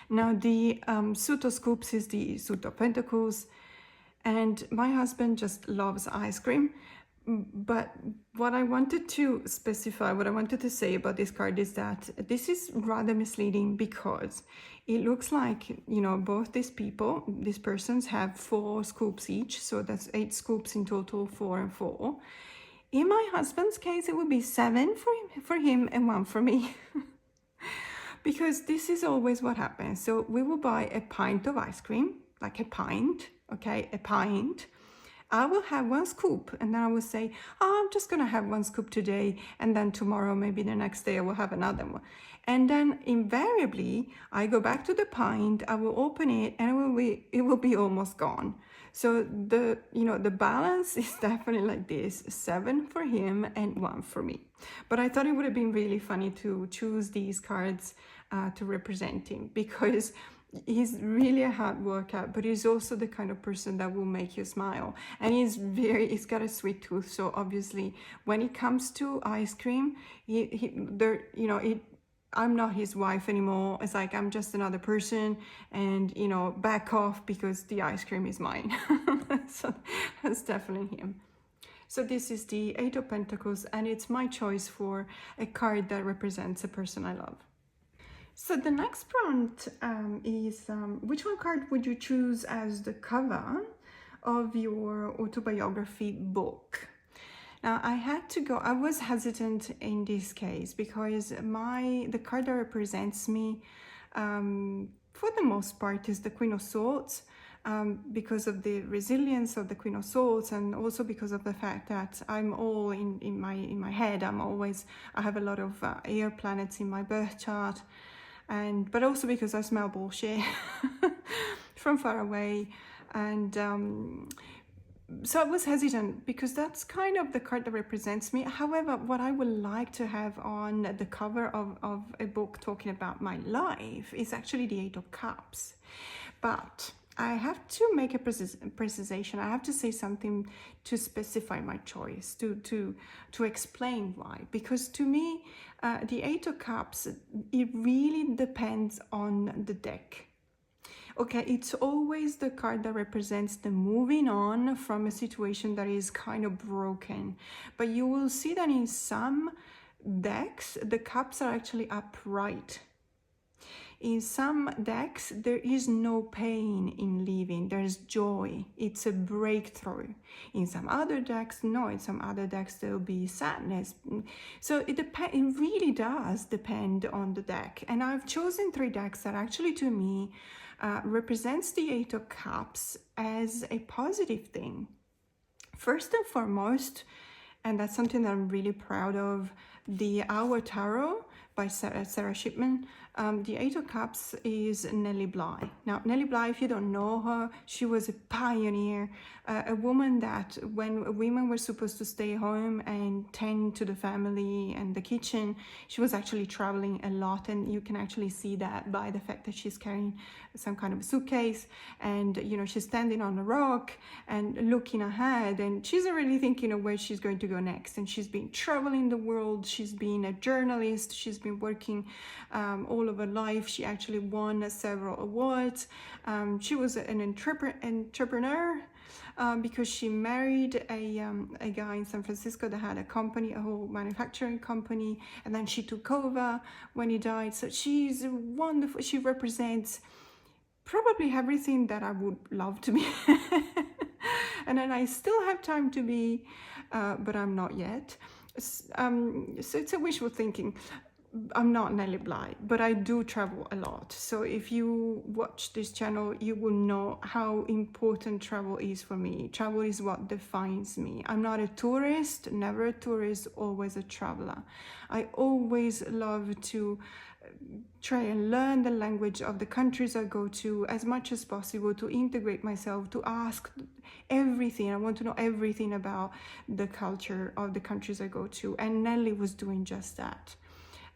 Now, the Suit of Scoops is the Suit of Pentacles. And my husband just loves ice cream. But what I wanted to specify, what I wanted to say about this card is that this is rather misleading, because it looks like, you know, both these persons have 4 scoops each. So that's 8 scoops in total, 4 and 4. In my husband's case, it would be 7 for him and 1 for me. Because this is always what happens. So we will buy a pint of ice cream, like a pint. Okay, a pint, I will have one scoop, and then I will say, oh, I'm just going to have one scoop today, and then tomorrow, maybe the next day, I will have another one. And then invariably, I go back to the pint, I will open it, and it will be almost gone. So the balance is definitely like this: 7 for him and 1 for me. But I thought it would have been really funny to choose these cards to represent him, because he's really a hard worker, but he's also the kind of person that will make you smile. And he's got a sweet tooth. So obviously, when it comes to ice cream, I'm not his wife anymore. It's like, I'm just another person, and back off, because the ice cream is mine. So that's definitely him. So this is the 8 of Pentacles, and it's my choice for a card that represents a person I love. So the next prompt is, which one card would you choose as the cover of your autobiography book? Now, I was hesitant in this case, because the card that represents me, for the most part, is the Queen of Swords, because of the resilience of the Queen of Swords, and also because of the fact that I'm all in my head. I have a lot of air planets in my birth chart, but also because I smell bullshit from far away, and so I was hesitant, because that's kind of the card that represents me. However, what I would like to have on the cover of a book talking about my life is actually the 8 of Cups. But I have to make a precisation. I have to say something to specify my choice, to explain why. Because to me, the 8 of Cups, it really depends on the deck. Okay, it's always the card that represents the moving on from a situation that is kind of broken. But you will see that in some decks, the cups are actually upright. In some decks, there is no pain in leaving, there's joy, it's a breakthrough. In some other decks, no, in some other decks there'll be sadness. So it really does depend on the deck. And I've chosen 3 decks that actually, to me, represents the 8 of Cups as a positive thing. First and foremost, and that's something that I'm really proud of, the Our Tarot by Sarah Shipman. The 8 of Cups is Nellie Bly. Now, Nellie Bly, if you don't know her, she was a pioneer, a woman that when women were supposed to stay home and tend to the family and the kitchen, she was actually traveling a lot, and you can actually see that by the fact that she's carrying some kind of a suitcase, and she's standing on a rock and looking ahead, and she's already thinking of where she's going to go next. And she's been traveling the world, she's been a journalist, she's been working all of her life. She actually won several awards. She was an entrepreneur because she married a guy in San Francisco that had a company, a whole manufacturing company, and then she took over when he died. So she's wonderful. She represents probably everything that I would love to be. And then I still have time to be, but I'm not yet. So it's a wishful thinking. I'm not Nellie Bly, but I do travel a lot. So if you watch this channel, you will know how important travel is for me. Travel is what defines me. I'm not a tourist, never a tourist, always a traveler. I always love to try and learn the language of the countries I go to as much as possible, to integrate myself, to ask everything. I want to know everything about the culture of the countries I go to. And Nellie was doing just that.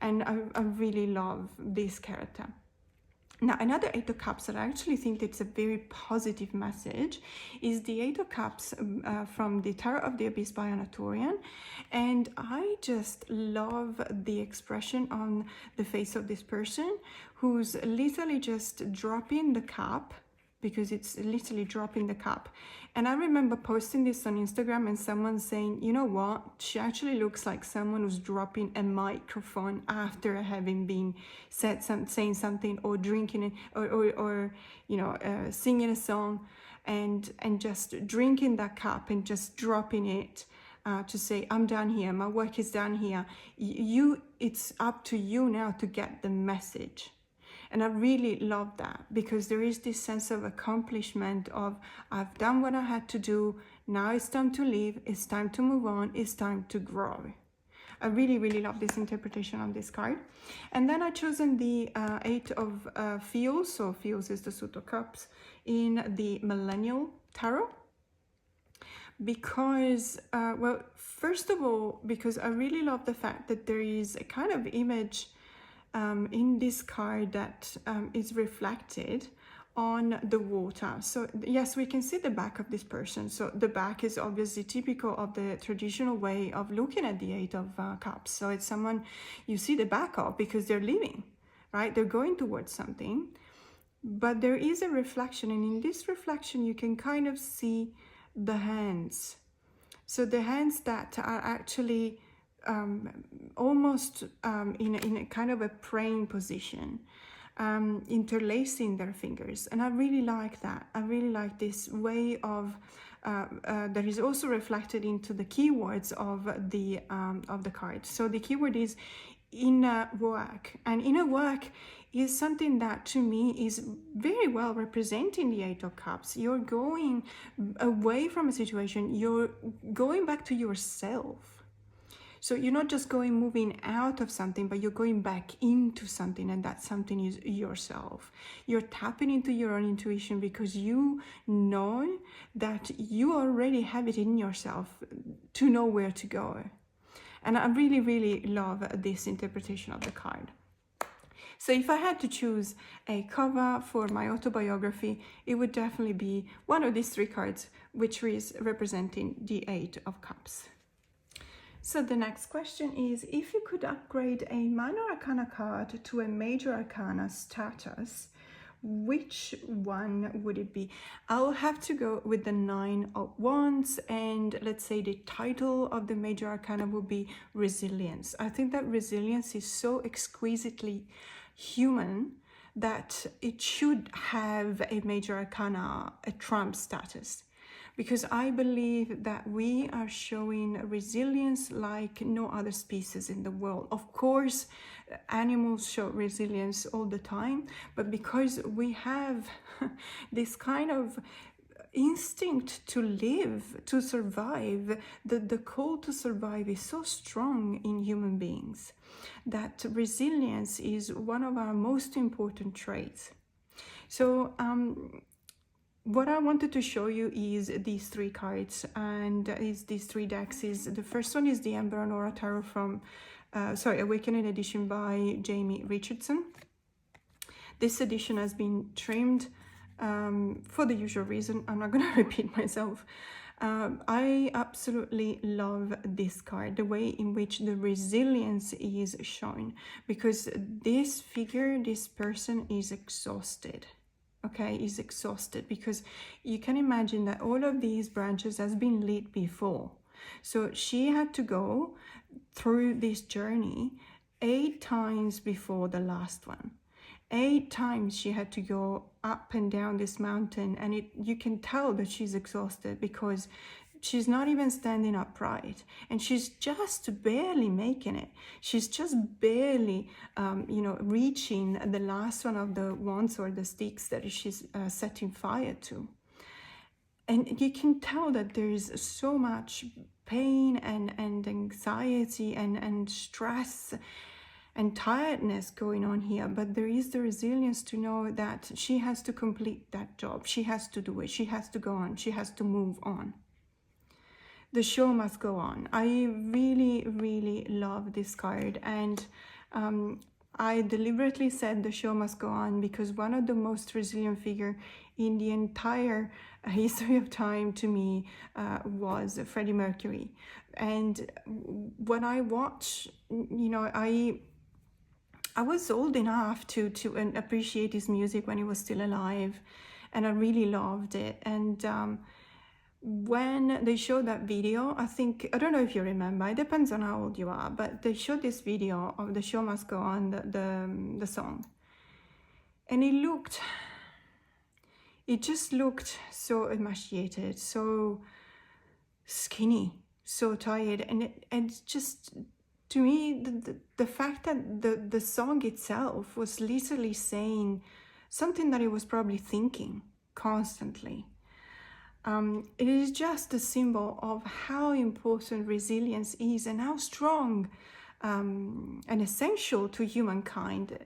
And I really love this character. Now, another 8 of Cups that I actually think it's a very positive message is the 8 of Cups from the Tarot of the Abyss by Ana Tourian. And I just love the expression on the face of this person who's literally just dropping the cup, because it's literally dropping the cup. And I remember posting this on Instagram and someone saying, you know what, she actually looks like someone who's dropping a microphone after having been saying something, or drinking it, or singing a song, and just drinking that cup and just dropping it to say, I'm done here, my work is done here. It's up to you now to get the message. And I really love that, because there is this sense of accomplishment of, I've done what I had to do, now it's time to leave, it's time to move on, it's time to grow. I really, really love this interpretation on this card. And then I've chosen the Eight of Fields, so Fields is the Suit of Cups, in the Millennial Tarot. Because, well, first of all, because I really love the fact that there is a kind of image in this card that is reflected on the water. So yes, we can see the back of this person. So the back is obviously typical of the traditional way of looking at the Eight of Cups. So it's someone you see the back of because they're leaving, right? They're going towards something. But there is a reflection, and in this reflection you can kind of see the hands. So the hands that are actually almost in a kind of a praying position, interlacing their fingers. And I really like that. I really like this way of that is also reflected into the keywords of the card. So the keyword is inner work, and inner work is something that to me is very well representing the Eight of Cups. You're going away from a situation, you're going back to yourself. So you're not just moving out of something, but you're going back into something, and that something is yourself. You're tapping into your own intuition because you know that you already have it in yourself to know where to go. And I really, really love this interpretation of the card. So if I had to choose a cover for my autobiography, it would definitely be one of these three cards, which is representing the Eight of Cups. So the next question is, if you could upgrade a minor arcana card to a major arcana status, which one would it be? I'll have to go with the Nine of Wands, and let's say the title of the major arcana would be Resilience. I think that resilience is so exquisitely human that it should have a major arcana, a trump status, because I believe that we are showing resilience like no other species in the world. Of course, animals show resilience all the time, but because we have this kind of instinct to live, to survive, the call to survive is so strong in human beings that resilience is one of our most important traits. So what I wanted to show you is these three cards, and these three decks. The first one is the Amber and Aura Tarot from Awakening edition by Jamie Richardson. This edition has been trimmed for the usual reason. I'm not going to repeat myself. I absolutely love this card, the way in which the resilience is shown, because this figure, this person is exhausted. Okay, is exhausted, because you can imagine that all of these branches has been lit before. So she had to go through this journey 8 times before the last one. 8 times she had to go up and down this mountain, and you can tell that she's exhausted because she's not even standing upright, and she's just barely making it. She's just barely, reaching the last one of the wands or the sticks that she's setting fire to. And you can tell that there is so much pain and anxiety and stress and tiredness going on here, but there is the resilience to know that she has to complete that job. She has to do it. She has to go on. She has to move on. The show must go on. I really, really love this card, and I deliberately said the show must go on because one of the most resilient figure in the entire history of time to me was Freddie Mercury. And when I watch, I was old enough to appreciate his music when he was still alive, and I really loved it. And when they showed that video, I don't know if you remember, it depends on how old you are, but they showed this video of The Show Must Go On, the song. And it just looked so emaciated, so skinny, so tired, and just to me, the fact that the song itself was literally saying something that he was probably thinking constantly. It is just a symbol of how important resilience is and how strong and essential to humankind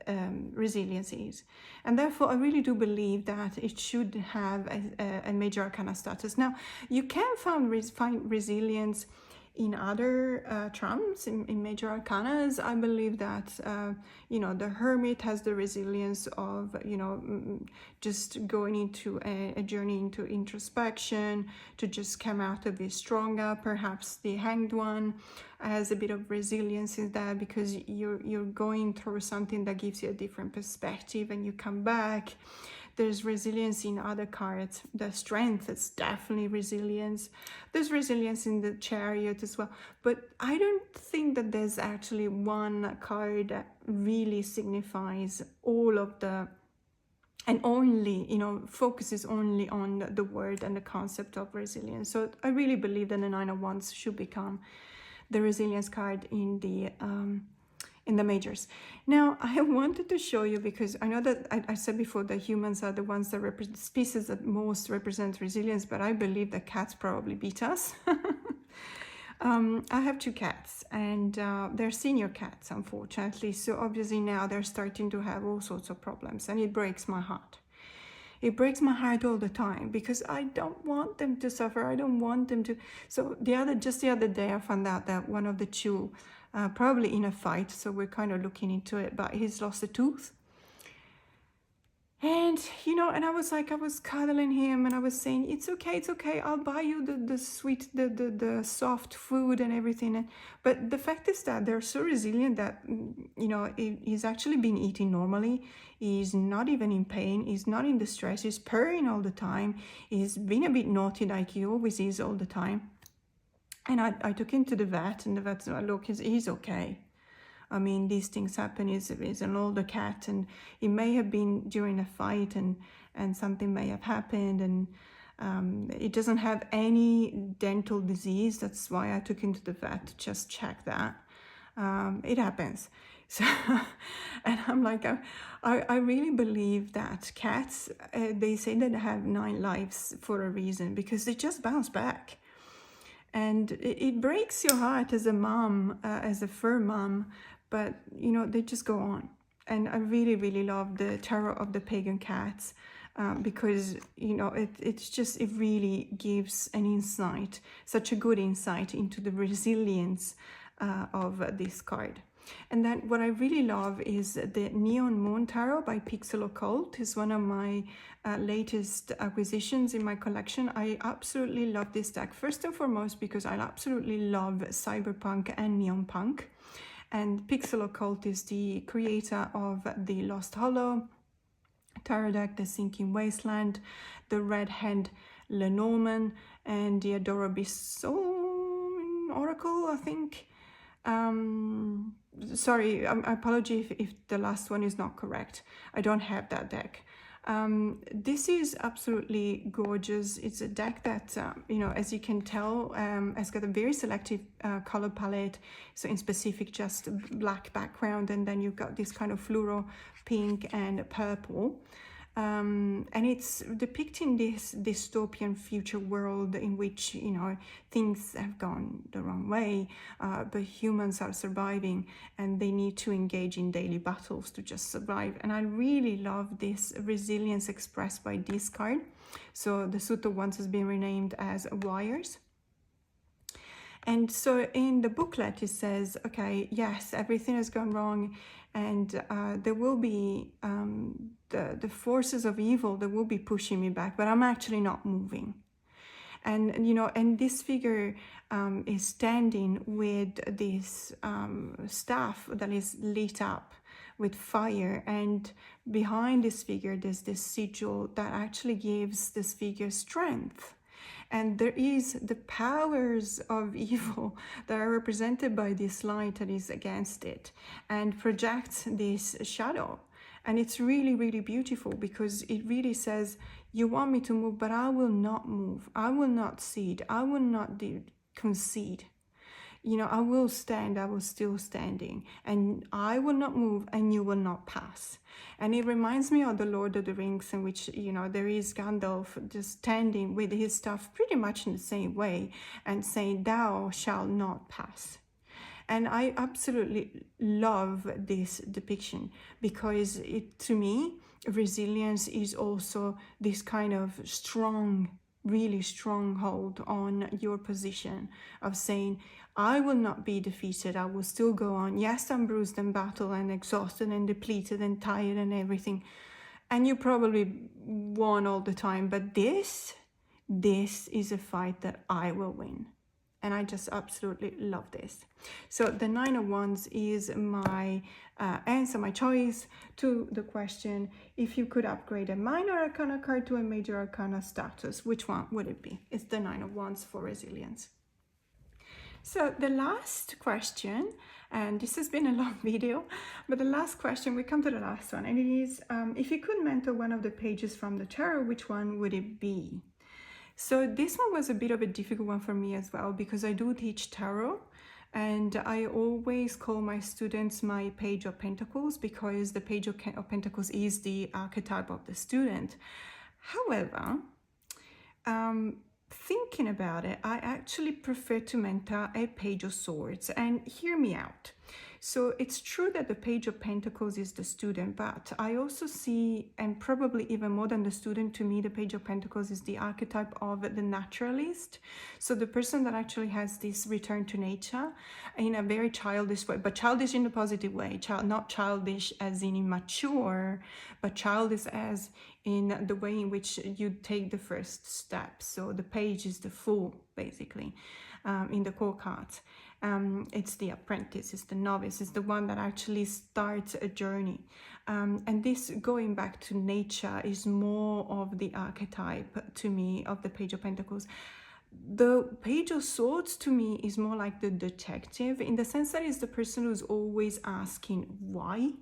resilience is. And therefore, I really do believe that it should have a major arcana status. Now, you can find resilience in other trumps, in major arcanas. I believe that, you know, the Hermit has the resilience of, you know, just going into a journey into introspection, to just come out of it stronger. Perhaps the Hanged One has a bit of resilience in that, because you're going through something that gives you a different perspective and you come back. There's resilience in other cards. The Strength is definitely resilience. There's resilience in the Chariot as well. But I don't think that there's actually one card that really signifies all of the, and only, you know, focuses only on the word and the concept of resilience. So I really believe that the Nine of Wands should become the resilience card in the majors. Now, I wanted to show you, because I know that I said before that humans are the ones that represent species that most represent resilience, but I believe that cats probably beat us. I have two cats, and they're senior cats, unfortunately. So obviously now they're starting to have all sorts of problems, and it breaks my heart. It breaks my heart all the time, because I don't want them to suffer. I don't want them to. So just the other day, I found out that one of the two, probably in a fight, so we're kind of looking into it, but he's lost a tooth. And, you know, and I was cuddling him, and I was saying, it's okay, I'll buy you the sweet, the soft food and everything. But the fact is that they're so resilient that, you know, he's actually been eating normally. He's not even in pain. He's not in distress. He's purring all the time. He's been a bit naughty, like he always is all the time. And I took him to the vet, and the vet said, look, he's okay. I mean, these things happen. He's an older cat, and it may have been during a fight, and something may have happened, and it doesn't have any dental disease. That's why I took him to the vet to just check that. It happens. So, and I'm like, I really believe that cats, they say that they have 9 lives for a reason, because they just bounce back. And it breaks your heart as a mom, as a fur mom, but, you know, they just go on. And I really, really love the Tarot of the Pagan Cats, because, you know, it really gives an insight, such a good insight into the resilience of this card. And then what I really love is the Neon Moon Tarot by Parcel Locker. It's one of my latest acquisitions in my collection. I absolutely love this deck, first and foremost because I absolutely love cyberpunk and neon punk. And Parcel Locker is the creator of the Lost Hollow Tarot deck, the Sinking Wasteland, the Red Hand Lenormand, and the Autobiography Oracle, I think. Sorry, I apologize if the last one is not correct. I don't have that deck. This is absolutely gorgeous. It's a deck that, you know, as you can tell, has got a very selective color palette. So in specific, just black background, and then you've got this kind of fluoro pink and purple. And it's depicting this dystopian future world in which, you know, things have gone the wrong way, but humans are surviving and they need to engage in daily battles to just survive. And I really love this resilience expressed by this card. So the Suit of Wands has been renamed as Wires. And so in the booklet, it says, okay, yes, everything has gone wrong, and there will be the forces of evil that will be pushing me back, but I'm actually not moving. And, you know, and this figure is standing with this staff that is lit up with fire, and behind this figure, there's this sigil that actually gives this figure strength. And there is the powers of evil that are represented by this light that is against it and projects this shadow. And it's really, really beautiful, because it really says, you want me to move, but I will not move. I will not cede. I will not concede. you know, I will stand, I will still standing, and I will not move, and you will not pass. And it reminds me of the Lord of the Rings, in which, you know, there is Gandalf just standing with his staff pretty much in the same way and saying, thou shalt not pass. And I absolutely love this depiction, because it, to me, resilience is also this kind of strong, really strong hold on your position of saying, I will not be defeated, I will still go on. Yes, I'm bruised in battle and exhausted and depleted and tired and everything, and you probably won all the time, but this is a fight that I will win. And I just absolutely love this. So the Nine of Wands is my answer, my choice to the question, if you could upgrade a minor arcana card to a major arcana status, which one would it be? It's the Nine of Wands for resilience. So the last question, and this has been a long video, but the last question, we come to the last one, and it is, if you could mentor one of the pages from the tarot, which one would it be? So this one was a bit of a difficult one for me as well, because I do teach tarot, and I always call my students my Page of Pentacles, because the Page of Pentacles is the archetype of the student. However, thinking about it, I actually prefer to mentor a Page of Swords, and hear me out. So it's true that the Page of Pentacles is the student, but I also see, and probably even more than the student, to me the Page of Pentacles is the archetype of the naturalist. So the person that actually has this return to nature in a very childish way, but childish in a positive way, not childish as in immature, but childish as in the way in which you take the first step. So the page is the fool, basically, in the core cards. It's the apprentice, it's the novice, it's the one that actually starts a journey. And this going back to nature is more of the archetype to me of the Page of Pentacles. The Page of Swords to me is more like the detective, in the sense that it's the person who's always asking why.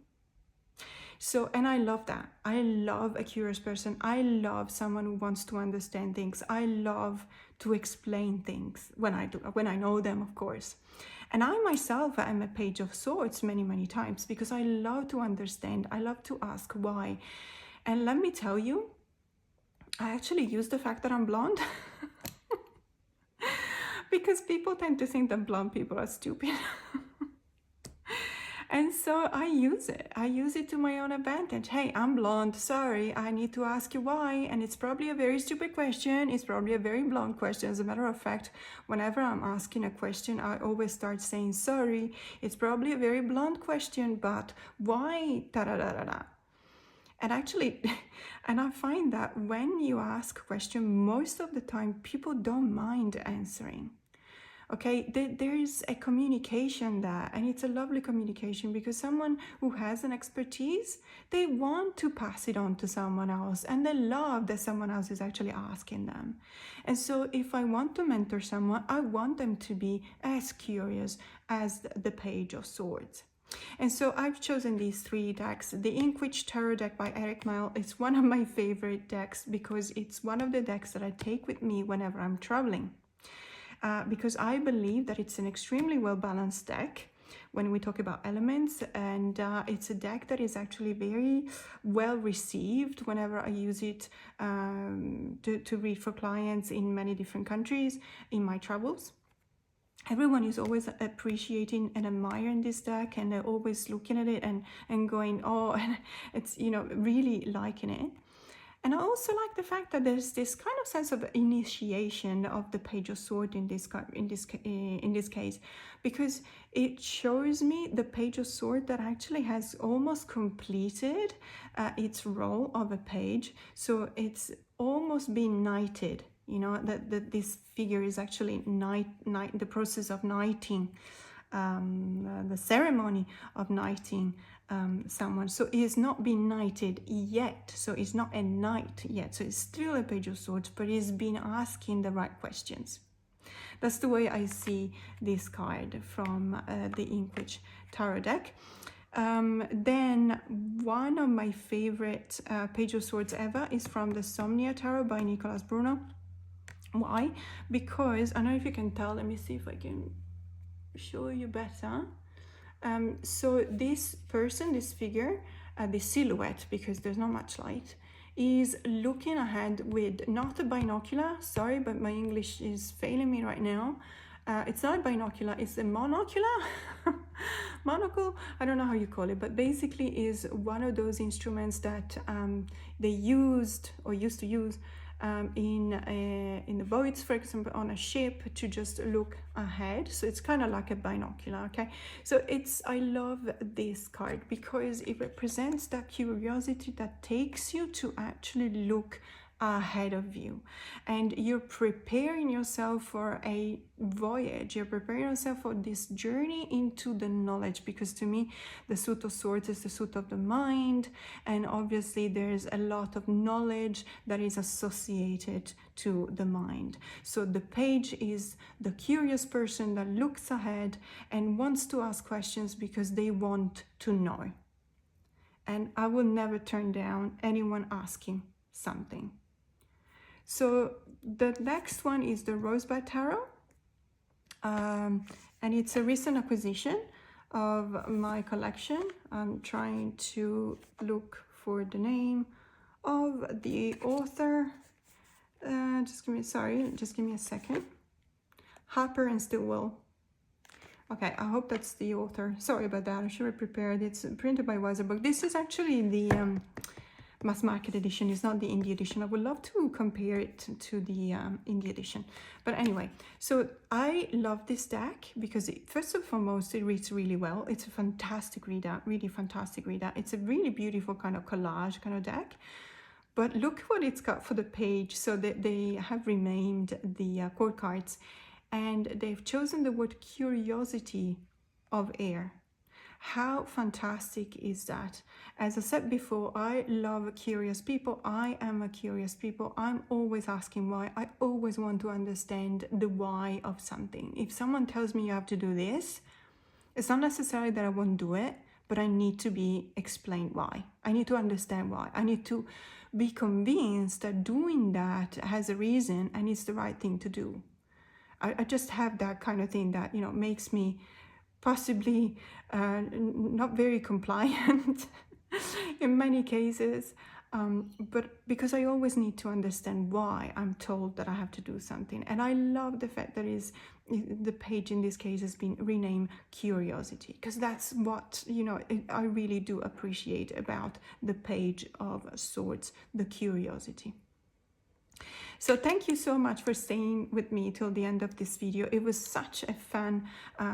So, and I love that. I love a curious person. I love someone who wants to understand things. I love to explain things when I know them, of course. And I myself am a Page of Swords many times, because I love to understand. I love to ask why. And let me tell you, I actually use the fact that I'm blonde because people tend to think that blonde people are stupid. And so I use it. I use it to my own advantage. Hey, I'm blonde. Sorry, I need to ask you why. And it's probably a very stupid question. It's probably a very blonde question. As a matter of fact, whenever I'm asking a question, I always start saying, sorry, it's probably a very blonde question, but why? Da-da-da-da-da. And actually, and I find that when you ask a question, most of the time, people don't mind answering. Okay, there is a communication there, and it's a lovely communication, because someone who has an expertise, they want to pass it on to someone else, and they love that someone else is actually asking them. And so if I want to mentor someone, I want them to be as curious as the Page of Swords. And so I've chosen these three decks. The Inkwitch Tarot deck by Eric Mile is one of my favorite decks, because it's one of the decks that I take with me whenever I'm traveling. Because I believe that it's an extremely well-balanced deck when we talk about elements, and it's a deck that is actually very well received whenever I use it to read for clients in many different countries in my travels. Everyone is always appreciating and admiring this deck, and they're always looking at it and going, oh, and it's, you know, really liking it. And I also like the fact that there's this kind of sense of initiation of the Page of Swords in this case, because it shows me the Page of Swords that actually has almost completed its role of a page. So it's almost been knighted, you know, that this figure is actually the process of knighting, the ceremony of knighting someone. So he has not been knighted yet, so he's not a knight yet, so it's still a Page of Swords, but he's been asking the right questions. That's the way I see this card from the Inkwitch Tarot deck. Then one of my favorite Page of Swords ever is from the Somnia Tarot by Nicholas Bruno. Why? Because, I don't know if you can tell, let me see if I can show you better. So this person, this figure, the silhouette, because there's not much light, is looking ahead with not a binocular. Sorry, but my English is failing me right now. It's not a binocular, it's a monocular. Monocle, I don't know how you call it, but basically is one of those instruments that they used or used to use in the boats, for example, on a ship, to just look ahead. So it's kind of like a binocular. Okay, so I love this card because it represents that curiosity that takes you to actually look ahead of you, and you're preparing yourself for a voyage, you're preparing yourself for this journey into the knowledge, because to me the suit of swords is the suit of the mind, and obviously there's a lot of knowledge that is associated to the mind. So the page is the curious person that looks ahead and wants to ask questions because they want to know, and I will never turn down anyone asking something. So the next one is the Rosebud Tarot, and it's a recent acquisition of my collection. I'm trying to look for the name of the author. Just give me a second. Harper and Stillwell. Okay, I hope that's the author. Sorry about that, I should have prepared. It's printed by Weiserbook. This is actually the mass market edition, is not the indie edition. I would love to compare it to the indie edition, but anyway, so I love this deck because first and foremost it reads really well. It's a fantastic reader, really fantastic reader. It's a really beautiful kind of collage kind of deck, but look what it's got for the page. So that they have remained the quote cards, and they've chosen the word curiosity of air. How fantastic is that? As I said before, I love curious people. I am a curious people. I'm always asking why. I always want to understand the why of something. If someone tells me you have to do this, it's not necessarily that I won't do it, but I need to be explained why. I need to understand why. I need to be convinced that doing that has a reason and it's the right thing to do. I just have that kind of thing that, you know, makes me possibly not very compliant in many cases, but because I always need to understand why I'm told that I have to do something. And I love the fact that the page in this case has been renamed Curiosity, because that's what, you know, I really do appreciate about the Page of Swords, the curiosity. So thank you so much for staying with me till the end of this video. It was such a fun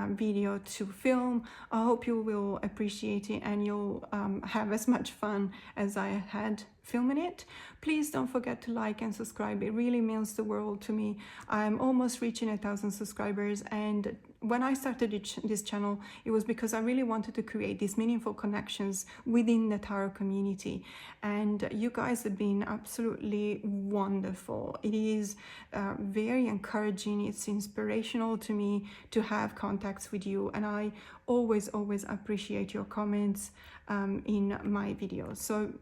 video to film. I hope you will appreciate it and you'll have as much fun as I had filming it. Please don't forget to like and subscribe. It really means the world to me. I'm almost reaching 1,000 subscribers, and when I started this channel, it was because I really wanted to create these meaningful connections within the tarot community, and you guys have been absolutely wonderful. It is very encouraging. It's inspirational to me to have contacts with you, and I always appreciate your comments in my videos. So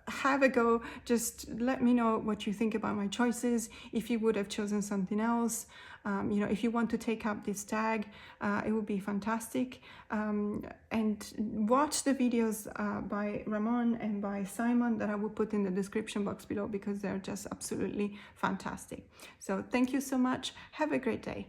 have a go. Just let me know what you think about my choices, if you would have chosen something else. You know, if you want to take up this tag, it would be fantastic. And watch the videos by Ramon and by Simon that I will put in the description box below, because they're just absolutely fantastic. So thank you so much. Have a great day.